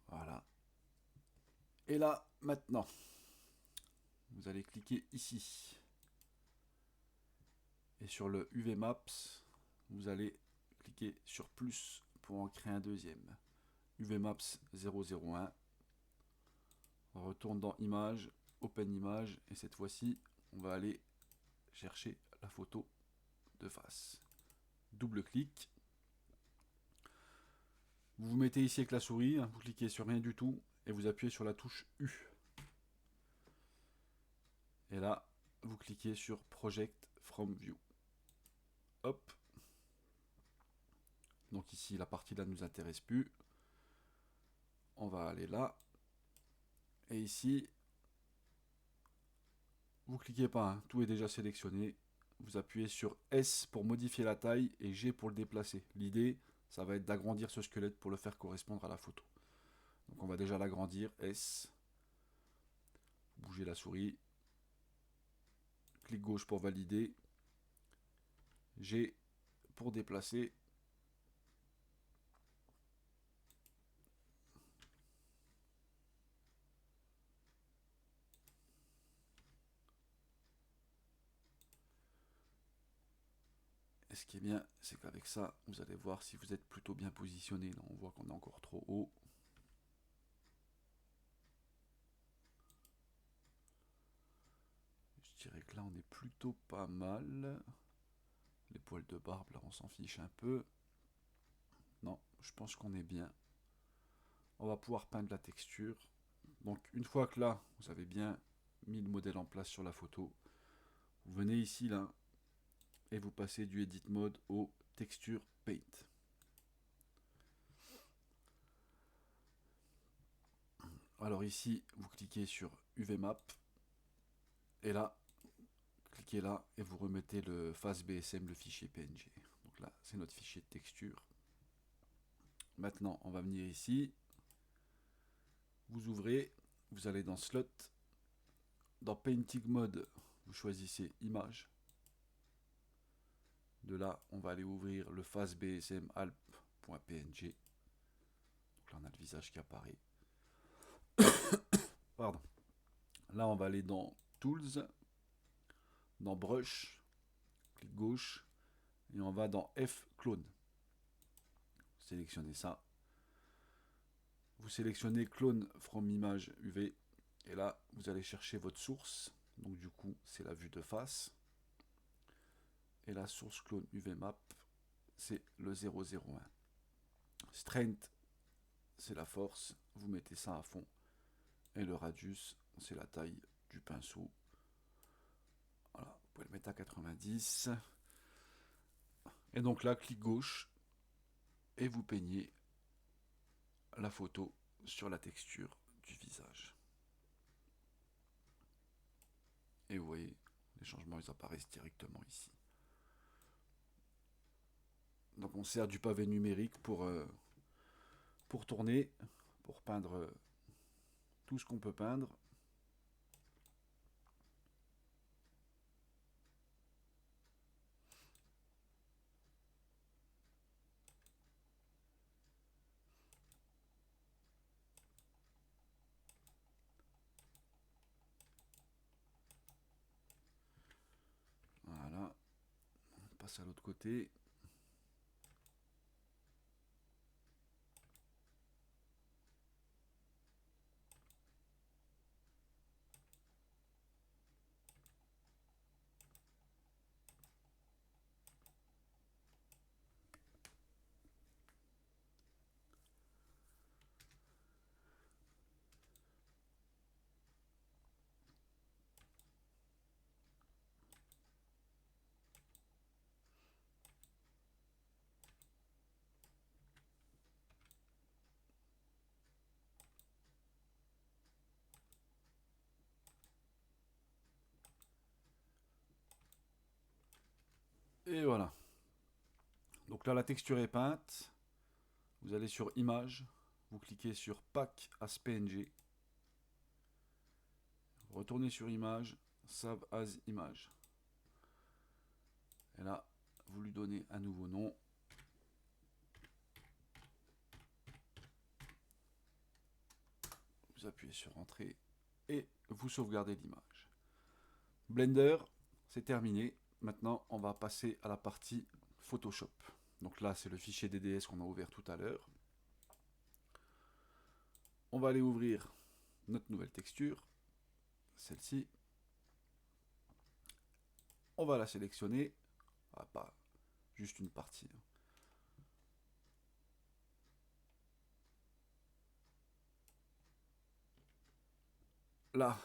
Voilà. Et là, maintenant, vous allez cliquer ici. Et sur le UV Maps, vous allez cliquer sur plus pour en créer un deuxième. UV Maps 001. On retourne dans Image, Open Image, et cette fois-ci, on va aller chercher la photo de face. Double-clic. Vous vous mettez ici avec la souris, vous cliquez sur rien du tout, et vous appuyez sur la touche U. Et là, vous cliquez sur Project from View. Hop. Donc ici, la partie là ne nous intéresse plus. On va aller là. Et ici, vous cliquez pas, hein, tout est déjà sélectionné. Vous appuyez sur S pour modifier la taille et G pour le déplacer. L'idée, ça va être d'agrandir ce squelette pour le faire correspondre à la photo. Donc on va déjà l'agrandir, S. Bougez la souris. Clic gauche pour valider. G pour déplacer. Et ce qui est bien, c'est qu'avec ça, vous allez voir si vous êtes plutôt bien positionné. Là, on voit qu'on est encore trop haut. Je dirais que là, on est plutôt pas mal. Les poils de barbe, là, on s'en fiche un peu. Non, je pense qu'on est bien. On va pouvoir peindre la texture. Donc, une fois que là, vous avez bien mis le modèle en place sur la photo, vous venez ici, là, et vous passez du Edit Mode au Texture Paint. Alors ici, vous cliquez sur UV Map, et là, cliquez là, et vous remettez le face BSM, le fichier PNG. Donc là, c'est notre fichier de texture. Maintenant, on va venir ici, vous ouvrez, vous allez dans Slot, dans Painting Mode, vous choisissez Image. De là, on va aller ouvrir le face BSM alp.png. Donc là, on a le visage qui apparaît. Pardon. Là, on va aller dans Tools, dans Brush, clic gauche, et on va dans F-Clone. Sélectionnez ça. Vous sélectionnez Clone from Image UV, et là, vous allez chercher votre source. Donc du coup, c'est la vue de face. Et la source clone UV Map, c'est le 001. Strength, c'est la force. Vous mettez ça à fond. Et le radius, c'est la taille du pinceau. Voilà, vous pouvez le mettre à 90. Et donc là, clic gauche, et vous peignez la photo sur la texture du visage. Et vous voyez, les changements, ils apparaissent directement ici. Donc on sert du pavé numérique pour tourner, pour peindre tout ce qu'on peut peindre. passe à l'autre côté. Et voilà. Donc là, la texture est peinte. Vous allez sur Image. Vous cliquez sur Pack as PNG. Retournez sur Image. Save as Image. Et là, vous lui donnez un nouveau nom. Vous appuyez sur Entrée. Et vous sauvegardez l'image. Blender, c'est terminé. Maintenant, on va passer à la partie Photoshop. Donc là, c'est le fichier DDS qu'on a ouvert tout à l'heure. On va aller ouvrir notre nouvelle texture, celle-ci. On va la sélectionner. Ah, pas juste une partie. Là,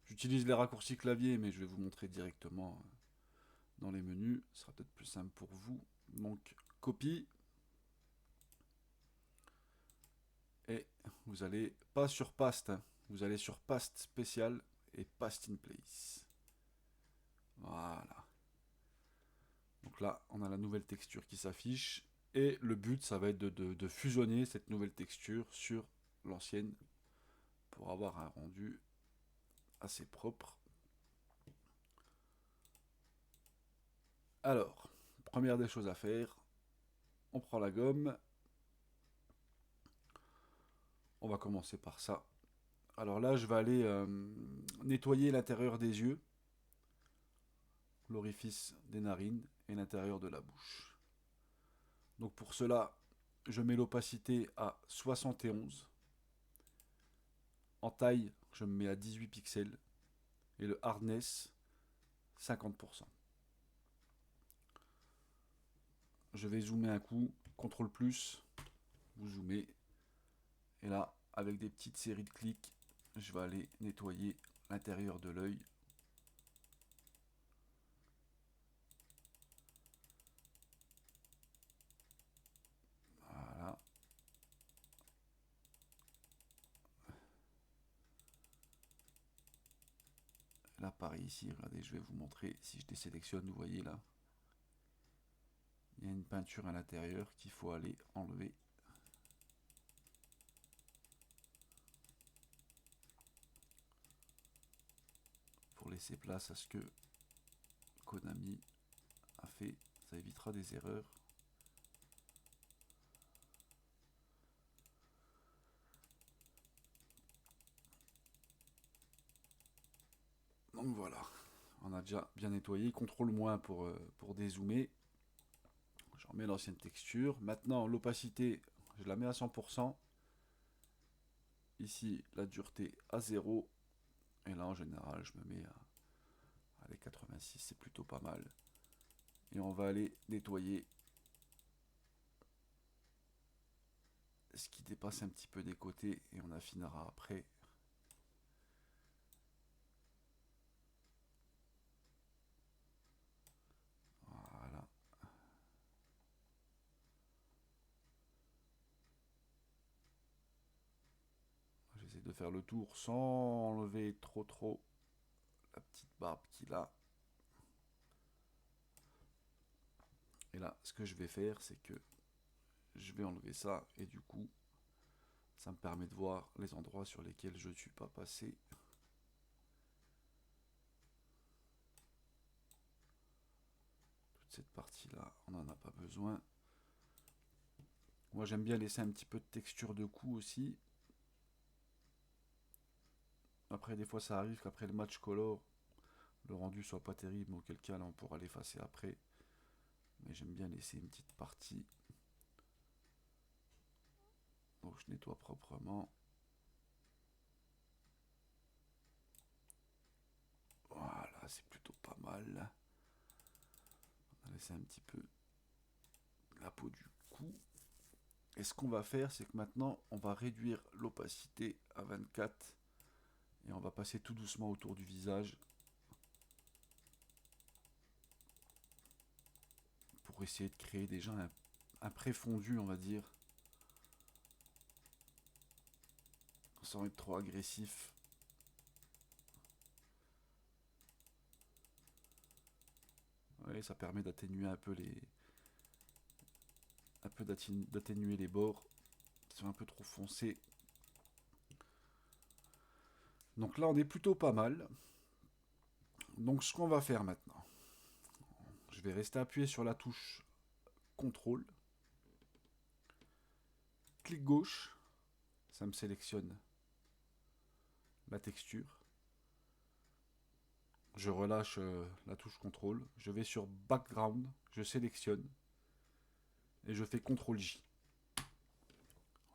j'utilise les raccourcis clavier, mais je vais vous montrer directement dans les menus. Ce sera peut-être plus simple pour vous. Donc, copie. Et vous allez pas sur Paste, hein, vous allez sur Paste spécial et Paste in place. Voilà. Donc là, on a la nouvelle texture qui s'affiche. Et le but, ça va être de fusionner cette nouvelle texture sur l'ancienne pour avoir un rendu assez propre. Alors, première des choses à faire, on prend la gomme. On va commencer par ça. Alors là, je vais aller nettoyer l'intérieur des yeux, l'orifice des narines et l'intérieur de la bouche. Donc pour cela, je mets l'opacité à 71. En taille, je me mets à 18 pixels. Et le hardness, 50%. Je vais zoomer un coup, CTRL+, vous zoomez. Et là, avec des petites séries de clics, je vais aller nettoyer l'intérieur de l'œil. Voilà. Là, pareil ici, regardez, je vais vous montrer. Si je désélectionne, vous voyez là, il y a une peinture à l'intérieur qu'il faut aller enlever. Pour laisser place à ce que Konami a fait. Ça évitera des erreurs. Donc voilà, on a déjà bien nettoyé. CTRL- pour dézoomer. Je remets l'ancienne texture. Maintenant, l'opacité, je la mets à 100%. Ici, la dureté à 0. Et là, en général, je me mets à allez, 86, c'est plutôt pas mal. Et on va aller nettoyer ce qui dépasse un petit peu des côtés et on affinera après. Voilà. J'essaie de faire le tour sans enlever trop la petite barbe qu'il a. Et là, ce que je vais faire, c'est que je vais enlever ça et du coup, ça me permet de voir les endroits sur lesquels je ne suis pas passé. Toute cette partie-là, on n'en a pas besoin. Moi, j'aime bien laisser un petit peu de texture de cou aussi. Après, des fois, ça arrive qu'après le match color, le rendu soit pas terrible, auquel cas là on pourra l'effacer après. Mais j'aime bien laisser une petite partie. Donc je nettoie proprement. Voilà, c'est plutôt pas mal. On va laisser un petit peu la peau du cou. Et ce qu'on va faire, c'est que maintenant, on va réduire l'opacité à 24. Et on va passer tout doucement autour du visage. Pour essayer de créer déjà un pré-fondu, on va dire. Sans être trop agressif. Ouais, ça permet d'atténuer un peu les... d'atténuer les bords qui sont un peu trop foncés. Donc là, on est plutôt pas mal. Donc ce qu'on va faire maintenant, je vais rester appuyé sur la touche CTRL. Clic gauche, ça me sélectionne la texture. Je relâche la touche CTRL. Je vais sur Background, je sélectionne et je fais CTRL J.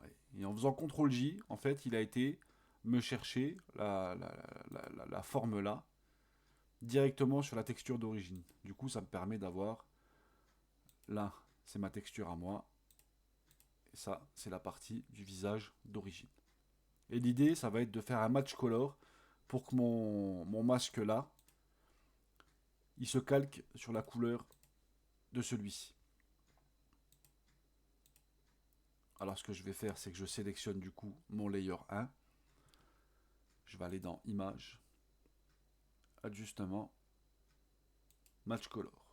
Ouais. Et en faisant CTRL J, en fait, il a été me chercher la forme là directement sur la texture d'origine. Du coup, ça me permet d'avoir là, c'est ma texture à moi. Et ça, c'est la partie du visage d'origine. Et l'idée, ça va être de faire un match color pour que mon masque là, il se calque sur la couleur de celui-ci. Alors ce que je vais faire, c'est que je sélectionne du coup mon layer 1. Je vais aller dans Images, Ajustement, Match Color.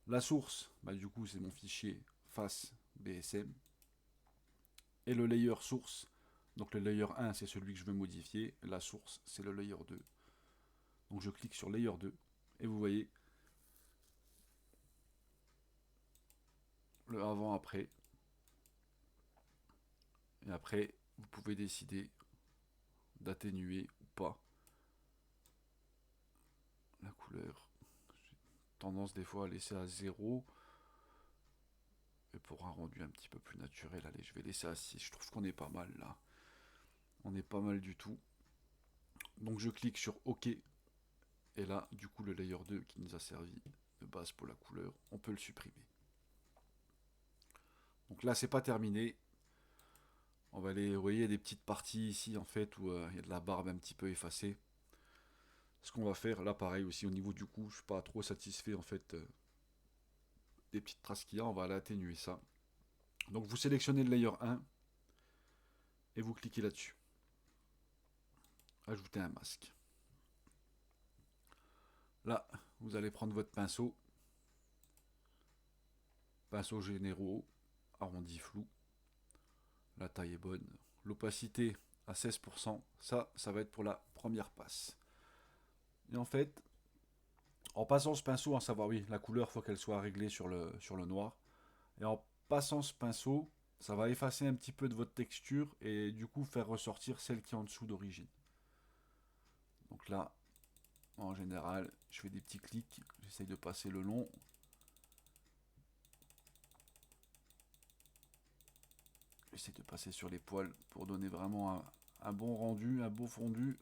La source, bah, du coup, c'est mon fichier face BSM. Et le layer source, donc le layer 1, c'est celui que je veux modifier. La source, c'est le layer 2. Donc je clique sur layer 2. Et vous voyez le avant-après. Et après, vous pouvez décider d'atténuer ou pas la couleur. J'ai tendance des fois à laisser à 0. Et pour un rendu un petit peu plus naturel, allez, je vais laisser à 6. Je trouve qu'on est pas mal là. On est pas mal du tout. Donc je clique sur OK. Et là, du coup, le layer 2 qui nous a servi de base pour la couleur, on peut le supprimer. Donc là, c'est pas terminé. On va aller, vous voyez, il y a des petites parties ici en fait où il y a de la barbe un petit peu effacée. Ce qu'on va faire, là pareil aussi au niveau du cou, je suis pas trop satisfait en fait des petites traces qu'il y a, on va aller atténuer ça. Donc vous sélectionnez le layer 1 et vous cliquez là-dessus. Ajouter un masque. Là, vous allez prendre votre pinceau généraux, arrondi flou. La taille est bonne. L'opacité à 16%. Ça va être pour la première passe. Et en fait, en passant ce pinceau, à savoir, oui, la couleur, il faut qu'elle soit réglée sur le noir. Et en passant ce pinceau, ça va effacer un petit peu de votre texture et du coup faire ressortir celle qui est en dessous d'origine. Donc là, en général, je fais des petits clics, j'essaye de passer le long. J'essaie de passer sur les poils pour donner vraiment un bon rendu, un beau fondu.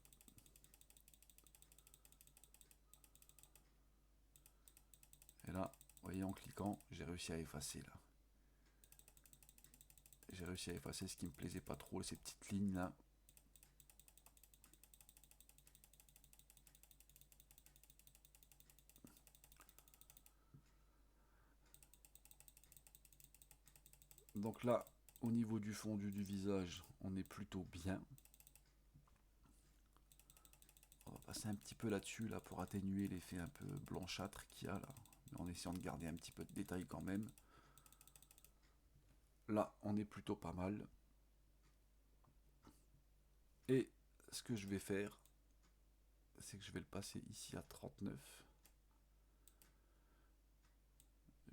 Et là, vous voyez, en cliquant, j'ai réussi à effacer là. J'ai réussi à effacer ce qui me plaisait pas trop, ces petites lignes là. Donc là, au niveau du fondu du visage, on est plutôt bien. On va passer un petit peu là-dessus là pour atténuer l'effet un peu blanchâtre qu'il y a là, mais en essayant de garder un petit peu de détail quand même. Là, on est plutôt pas mal. Et ce que je vais faire, c'est que je vais le passer ici à 39.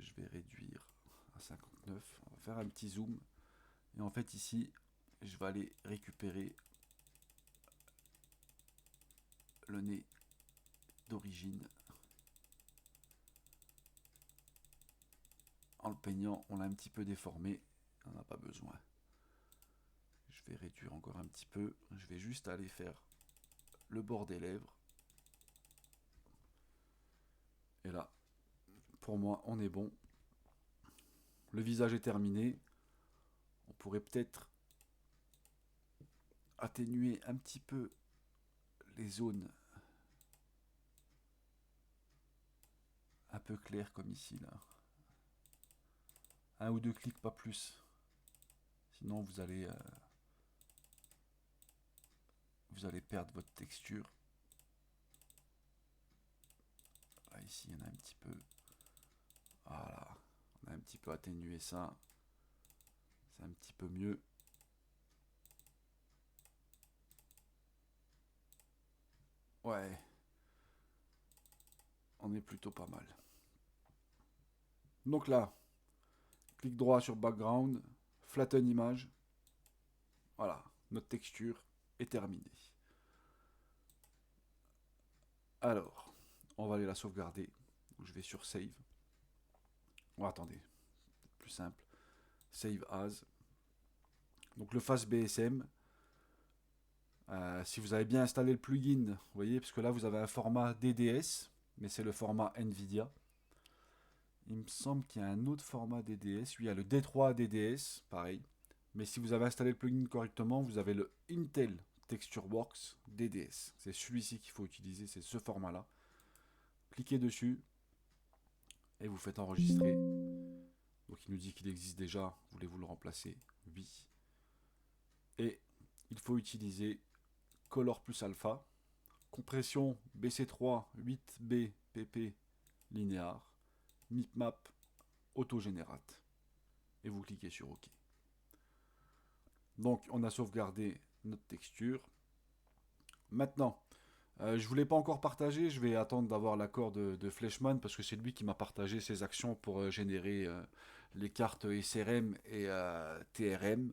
Je vais réduire à 59. On va faire un petit zoom. Et en fait ici, je vais aller récupérer le nez d'origine. En le peignant, on l'a un petit peu déformé, on n'a pas besoin. Je vais réduire encore un petit peu, je vais juste aller faire le bord des lèvres. Et là, pour moi, on est bon. Le visage est terminé. On pourrait peut-être atténuer un petit peu les zones un peu claires comme ici là. Un ou deux clics, pas plus. Sinon vous allez perdre votre texture. Là ici il y en a un petit peu. Voilà. On a un petit peu atténué ça. C'est un petit peu mieux. Ouais. On est plutôt pas mal. Donc là, clic droit sur background, flatten image. Voilà, notre texture est terminée. Alors, on va aller la sauvegarder. Je vais sur save. Oh, attendez, plus simple. Save as. Donc le Fast BSM. Si vous avez bien installé le plugin, vous voyez, parce que là vous avez un format DDS, mais c'est le format NVIDIA. Il me semble qu'il y a un autre format DDS. Oui, il y a le D3 DDS, pareil. Mais si vous avez installé le plugin correctement, vous avez le Intel TextureWorks DDS. C'est celui-ci qu'il faut utiliser, c'est ce format-là. Cliquez dessus et vous faites enregistrer. Donc il nous dit qu'il existe déjà. Voulez-vous le remplacer? Oui. Et il faut utiliser Color plus Alpha. Compression BC3 8B PP linéaire. Mipmap autogénérate. Et vous cliquez sur OK. Donc on a sauvegardé notre texture. Maintenant, je ne vous l'ai pas encore partagé, je vais attendre d'avoir l'accord de Fleshman parce que c'est lui qui m'a partagé ses actions pour générer les cartes SRM et TRM.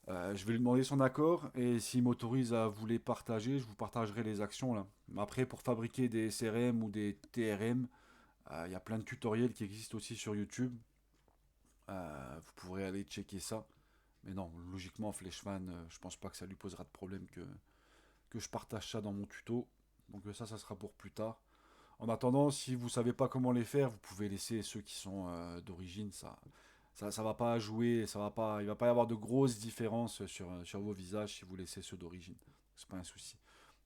Je vais lui demander son accord et s'il m'autorise à vous les partager, je vous partagerai les actions là. Après, pour fabriquer des SRM ou des TRM, il y a plein de tutoriels qui existent aussi sur YouTube. Vous pourrez aller checker ça. Mais non, logiquement, Fleshman, je pense pas que ça lui posera de problème que je partage ça dans mon tuto. Donc ça sera pour plus tard. En attendant, si vous savez pas comment les faire, vous pouvez laisser ceux qui sont d'origine. Ça va pas jouer, il va pas y avoir de grosses différences sur vos visages si vous laissez ceux d'origine. C'est pas un souci.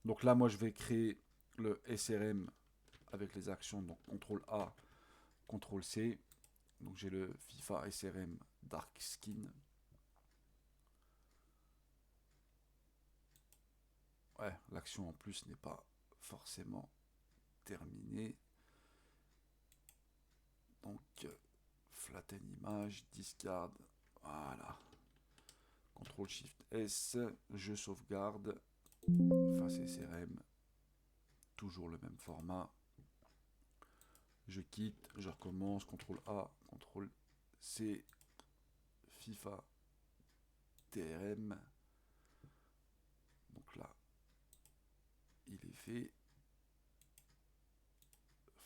Donc là, moi, je vais créer le SRM avec les actions. Donc CTRL A, CTRL C. Donc j'ai le FIFA SRM Dark Skin. Ouais, l'action en plus n'est pas forcément terminée. Donc, flatten image, discard, voilà. CTRL SHIFT S, je sauvegarde, face SRM, toujours le même format. Je quitte, je recommence, CTRL A, CTRL C, FIFA, TRM. Donc là, il est fait.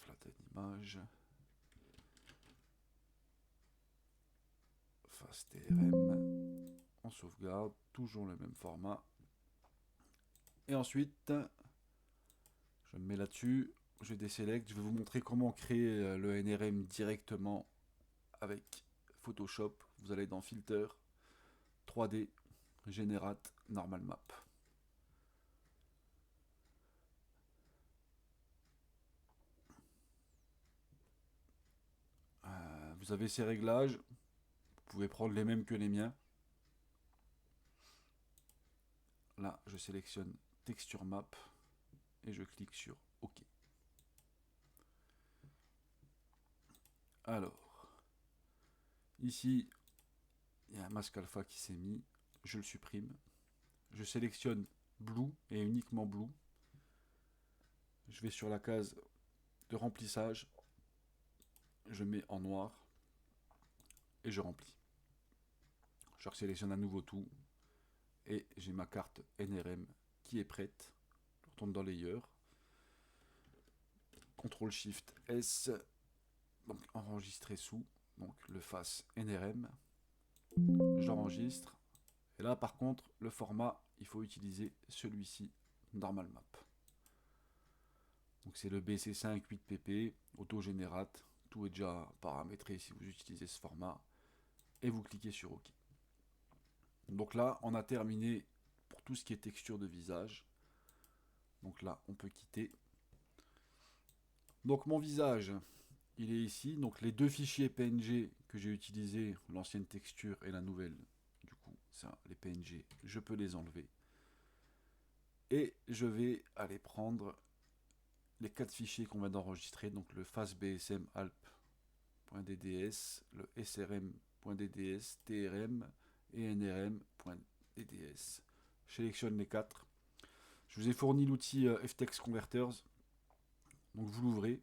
Flatten image. Face TRM. On sauvegarde, toujours le même format. Et ensuite, je me mets là-dessus, je déselect, je vais vous montrer comment créer le NRM directement avec Photoshop. Vous allez dans Filter, 3D, Generate, Normal Map. Vous avez ces réglages, vous pouvez prendre les mêmes que les miens. Là, je sélectionne Texture Map et je clique sur OK. Alors, ici, il y a un masque alpha qui s'est mis, je le supprime. Je sélectionne Blue et uniquement Blue. Je vais sur la case de remplissage, je mets en noir et je remplis. Je sélectionne à nouveau tout et j'ai ma carte NRM qui est prête. Je retourne dans Layer. CTRL SHIFT S, donc enregistrer sous, donc le face NRM, j'enregistre, et là par contre le format, il faut utiliser celui-ci, Normal Map. Donc c'est le BC5 8pp, auto-générate, tout est déjà paramétré si vous utilisez ce format, et vous cliquez sur OK. Donc là, on a terminé pour tout ce qui est texture de visage. Donc là, on peut quitter. Donc mon visage, il est ici. Donc les deux fichiers PNG que j'ai utilisés, l'ancienne texture et la nouvelle, du coup, ça, les PNG, je peux les enlever. Et je vais aller prendre les 4 fichiers qu'on vient d'enregistrer, donc le FastBSM alp.dds, le srm.dds, trm et nrm.dds. Je sélectionne les 4. Je vous ai fourni l'outil FTX Converters, donc vous l'ouvrez.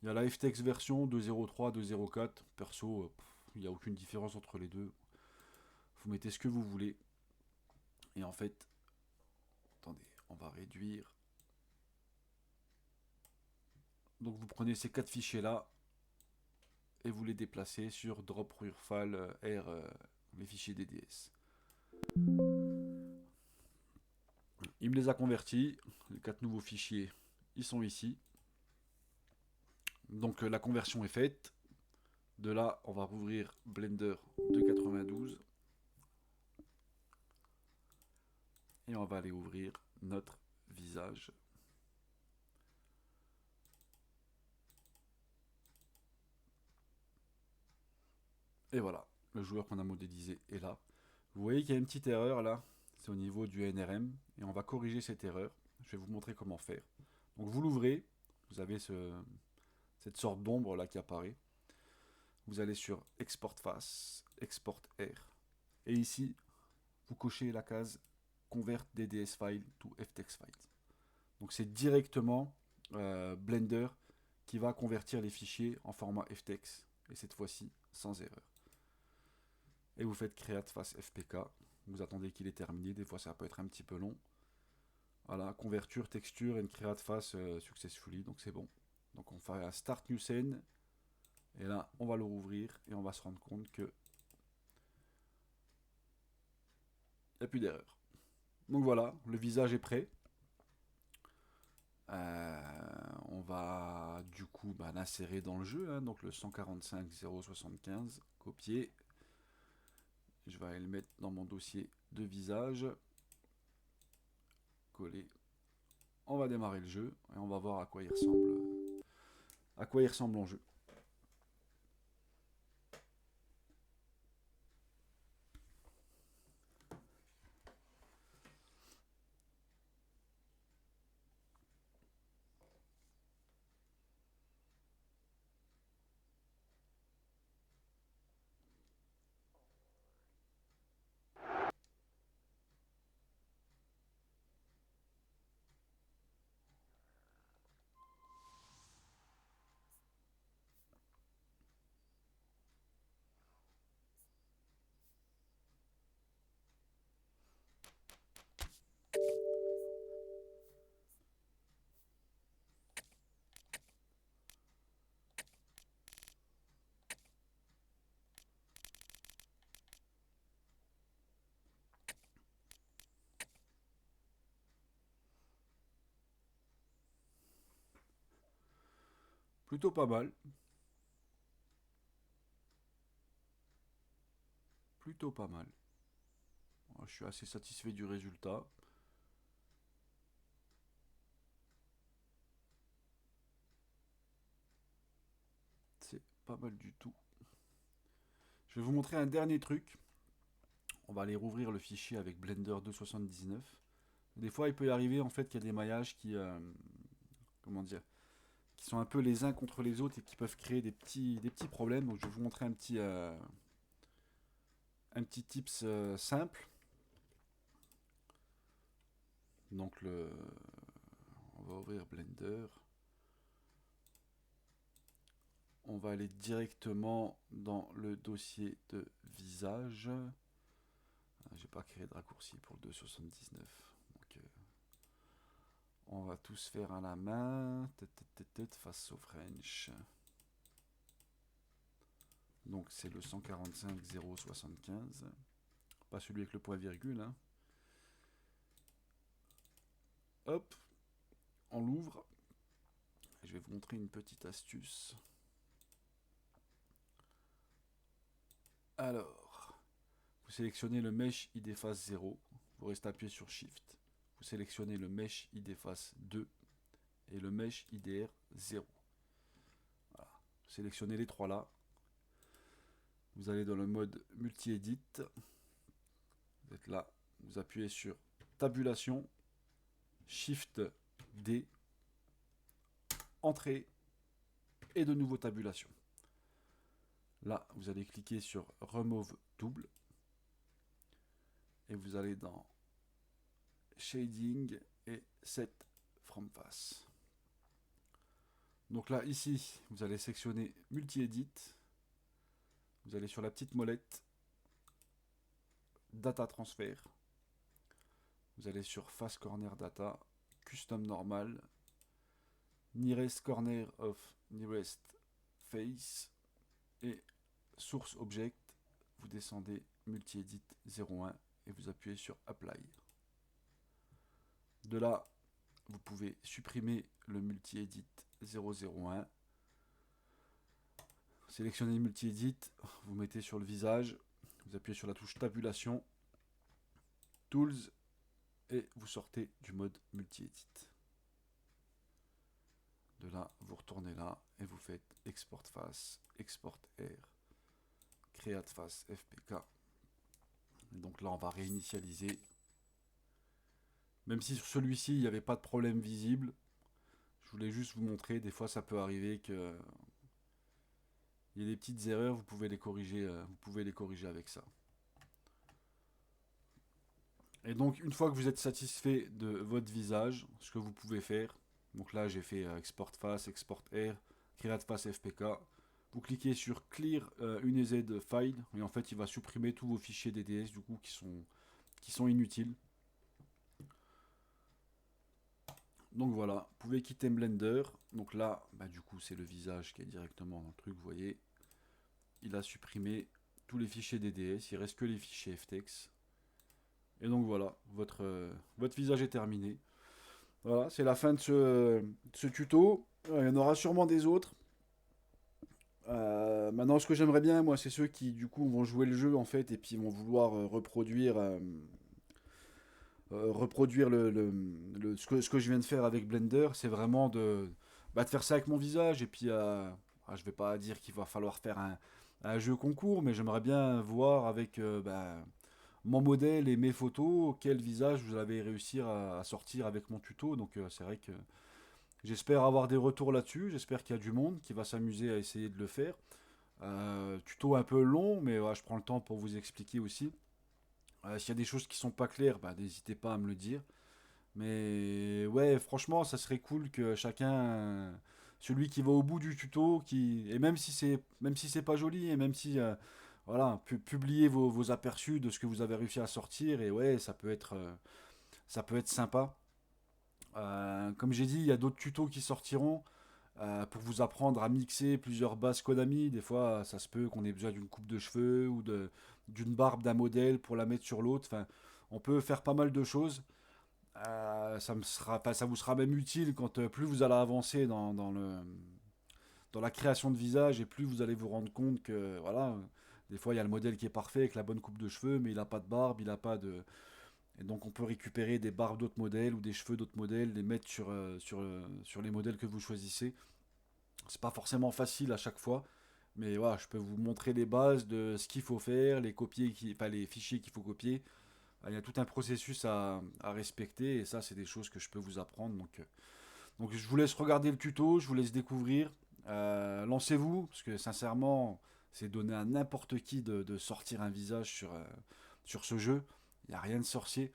Il y a la FTX version 2.03, 2.04. Perso, il n'y a aucune différence entre les deux. Vous mettez ce que vous voulez. Et en fait, attendez, on va réduire. Donc vous prenez ces 4 fichiers là et vous les déplacez sur Drop File R, les fichiers DDS. Il me les a convertis. Les 4 nouveaux fichiers, ils sont ici. Donc la conversion est faite. De là, on va rouvrir Blender 2.92 et on va aller ouvrir notre visage. Et voilà, le joueur qu'on a modélisé est là. Vous voyez qu'il y a une petite erreur là, c'est au niveau du NRM, et on va corriger cette erreur. Je vais vous montrer comment faire. Donc vous l'ouvrez, vous avez cette sorte d'ombre là qui apparaît. Vous allez sur Export Face, Export R, et ici, vous cochez la case Convert DDS File to FTX File. Donc c'est directement Blender qui va convertir les fichiers en format FTX, et cette fois-ci sans erreur. Et vous faites Create Face FPK, vous attendez qu'il est terminé, des fois ça peut être un petit peu long. Voilà, converture, texture and create face successfully, donc c'est bon. Donc on fait un Start New Scene, et là on va le rouvrir et on va se rendre compte que il n'y a plus d'erreur. Donc voilà, le visage est prêt. On va du coup l'insérer dans le jeu, hein, donc le 145.075, copier. Je vais aller le mettre dans mon dossier de visage. Coller. On va démarrer le jeu et on va voir à quoi il ressemble en jeu. Plutôt pas mal. Plutôt pas mal. Je suis assez satisfait du résultat. C'est pas mal du tout. Je vais vous montrer un dernier truc. On va aller rouvrir le fichier avec Blender 2.79. Des fois, il peut y arriver en fait qu'il y a des maillages qui, comment dire, qui sont un peu les uns contre les autres et qui peuvent créer des petits problèmes. Donc, je vais vous montrer un petit tips simple. Donc, on va ouvrir Blender. On va aller directement dans le dossier de visage. J'ai pas créé de raccourci pour le 2.79. Donc, On va tous faire à la main. Face au French. Donc c'est le 145 075. Pas celui avec le point virgule. Hein. Hop, on l'ouvre. Je vais vous montrer une petite astuce. Alors, vous sélectionnez le Mesh ID face 0. Vous restez appuyé sur Shift. Vous sélectionnez le Mesh ID face 2 et le Mesh IDR 0. Voilà. Vous sélectionnez les trois là. Vous allez dans le mode multi-edit. Vous êtes là. Vous appuyez sur tabulation. Shift D. Entrée. Et de nouveau tabulation. Là, vous allez cliquer sur Remove Double. Et vous allez dans Shading et Set From Face. Donc là, ici, vous allez sélectionner Multi-Edit. Vous allez sur la petite molette. Data Transfer. Vous allez sur Face Corner Data. Custom Normal. Nearest Corner of Nearest Face. Et Source Object. Vous descendez Multi-Edit 01 et vous appuyez sur Apply. De là, vous pouvez supprimer le multi-edit 001. Sélectionnez multi-edit, vous mettez sur le visage, vous appuyez sur la touche tabulation, Tools, et vous sortez du mode multi-edit. De là, vous retournez là et vous faites Export Face, Export Air, Create Face FPK. Et donc là, on va réinitialiser. Même si sur celui-ci, il n'y avait pas de problème visible, je voulais juste vous montrer, des fois ça peut arriver que il y a des petites erreurs, vous pouvez les corriger avec ça. Et donc une fois que vous êtes satisfait de votre visage, ce que vous pouvez faire, donc là j'ai fait Export Face, Export Air, Create Face FPK, vous cliquez sur Clear UNZ File, et en fait il va supprimer tous vos fichiers DDS du coup qui sont inutiles. Donc voilà, vous pouvez quitter Blender. Donc là, du coup, c'est le visage qui est directement dans le truc, vous voyez. Il a supprimé tous les fichiers DDS, il reste que les fichiers FTX. Et donc voilà, votre visage est terminé. Voilà, c'est la fin de ce tuto. Il y en aura sûrement des autres. Maintenant, ce que j'aimerais bien, moi, c'est ceux qui, du coup, vont jouer le jeu, en fait, et puis vont vouloir reproduire ce que je viens de faire avec Blender, c'est vraiment de faire ça avec mon visage. Et puis, je vais pas dire qu'il va falloir faire un jeu concours, mais j'aimerais bien voir avec mon modèle et mes photos quel visage vous avez réussi à sortir avec mon tuto. Donc, c'est vrai que j'espère avoir des retours là-dessus. J'espère qu'il y a du monde qui va s'amuser à essayer de le faire. Tuto un peu long, mais je prends le temps pour vous expliquer aussi. S'il y a des choses qui sont pas claires, n'hésitez pas à me le dire. Mais ouais, franchement, ça serait cool que chacun, celui qui va au bout du tuto, et même si c'est pas joli, et même si, voilà, publier vos aperçus de ce que vous avez réussi à sortir, et ouais, ça peut être sympa. Comme j'ai dit, il y a d'autres tutos qui sortiront pour vous apprendre à mixer plusieurs bases Konami. Des fois, ça se peut qu'on ait besoin d'une coupe de cheveux ou d'une barbe d'un modèle pour la mettre sur l'autre. Enfin, on peut faire pas mal de choses. Ça vous sera même utile quand plus vous allez avancer dans la création de visage et plus vous allez vous rendre compte que voilà, des fois il y a le modèle qui est parfait avec la bonne coupe de cheveux, mais il n'a pas de barbe, il n'a pas de. Et donc on peut récupérer des barbes d'autres modèles ou des cheveux d'autres modèles, les mettre sur les modèles que vous choisissez. C'est pas forcément facile à chaque fois, mais voilà, je peux vous montrer les bases de ce qu'il faut faire, les fichiers qu'il faut copier. Il y a tout un processus à respecter et ça, c'est des choses que je peux vous apprendre. Donc je vous laisse regarder le tuto, je vous laisse découvrir. Lancez-vous, parce que sincèrement, c'est donné à n'importe qui de sortir un visage sur ce jeu. Il n'y a rien de sorcier.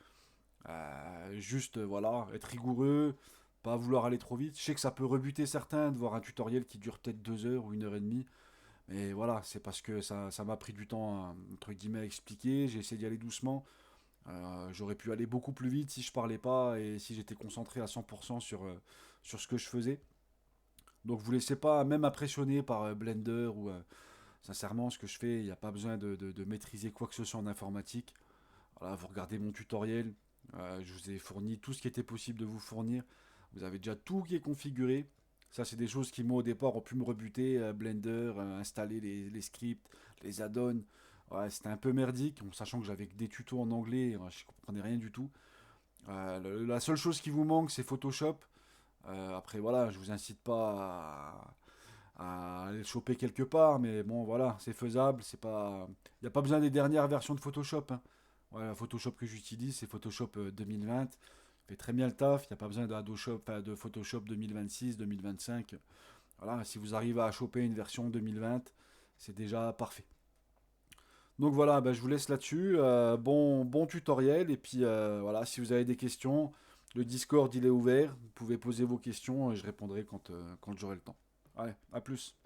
Juste, voilà, être rigoureux, pas vouloir aller trop vite. Je sais que ça peut rebuter certains de voir un tutoriel qui dure peut-être 2 heures ou 1 heure et demie. Mais voilà, c'est parce que ça m'a pris du temps, entre guillemets, à expliquer. J'ai essayé d'y aller doucement. J'aurais pu aller beaucoup plus vite si je parlais pas et si j'étais concentré à 100% sur ce que je faisais. Donc vous laissez pas même impressionner par Blender ou sincèrement ce que je fais, il n'y a pas besoin de maîtriser quoi que ce soit en informatique. Voilà, vous regardez mon tutoriel, je vous ai fourni tout ce qui était possible de vous fournir. Vous avez déjà tout qui est configuré. Ça, c'est des choses qui, moi, au départ, ont pu me rebuter. Blender, installer les scripts, les add-ons. Ouais, c'était un peu merdique, en sachant que j'avais que des tutos en anglais, je comprenais rien du tout. La seule chose qui vous manque, c'est Photoshop. Après, voilà, je vous incite pas à aller le choper quelque part, mais bon, voilà, c'est faisable. C'est pas, il n'y a pas besoin des dernières versions de Photoshop, hein. Ouais, la Photoshop que j'utilise, c'est Photoshop 2020. Il fait très bien le taf. Il n'y a pas besoin de Photoshop 2026, 2025. Voilà, si vous arrivez à choper une version 2020, c'est déjà parfait. Donc voilà, bah, je vous laisse là-dessus. Bon tutoriel. Et puis voilà, si vous avez des questions, le Discord il est ouvert. Vous pouvez poser vos questions et je répondrai quand j'aurai le temps. Allez, à plus.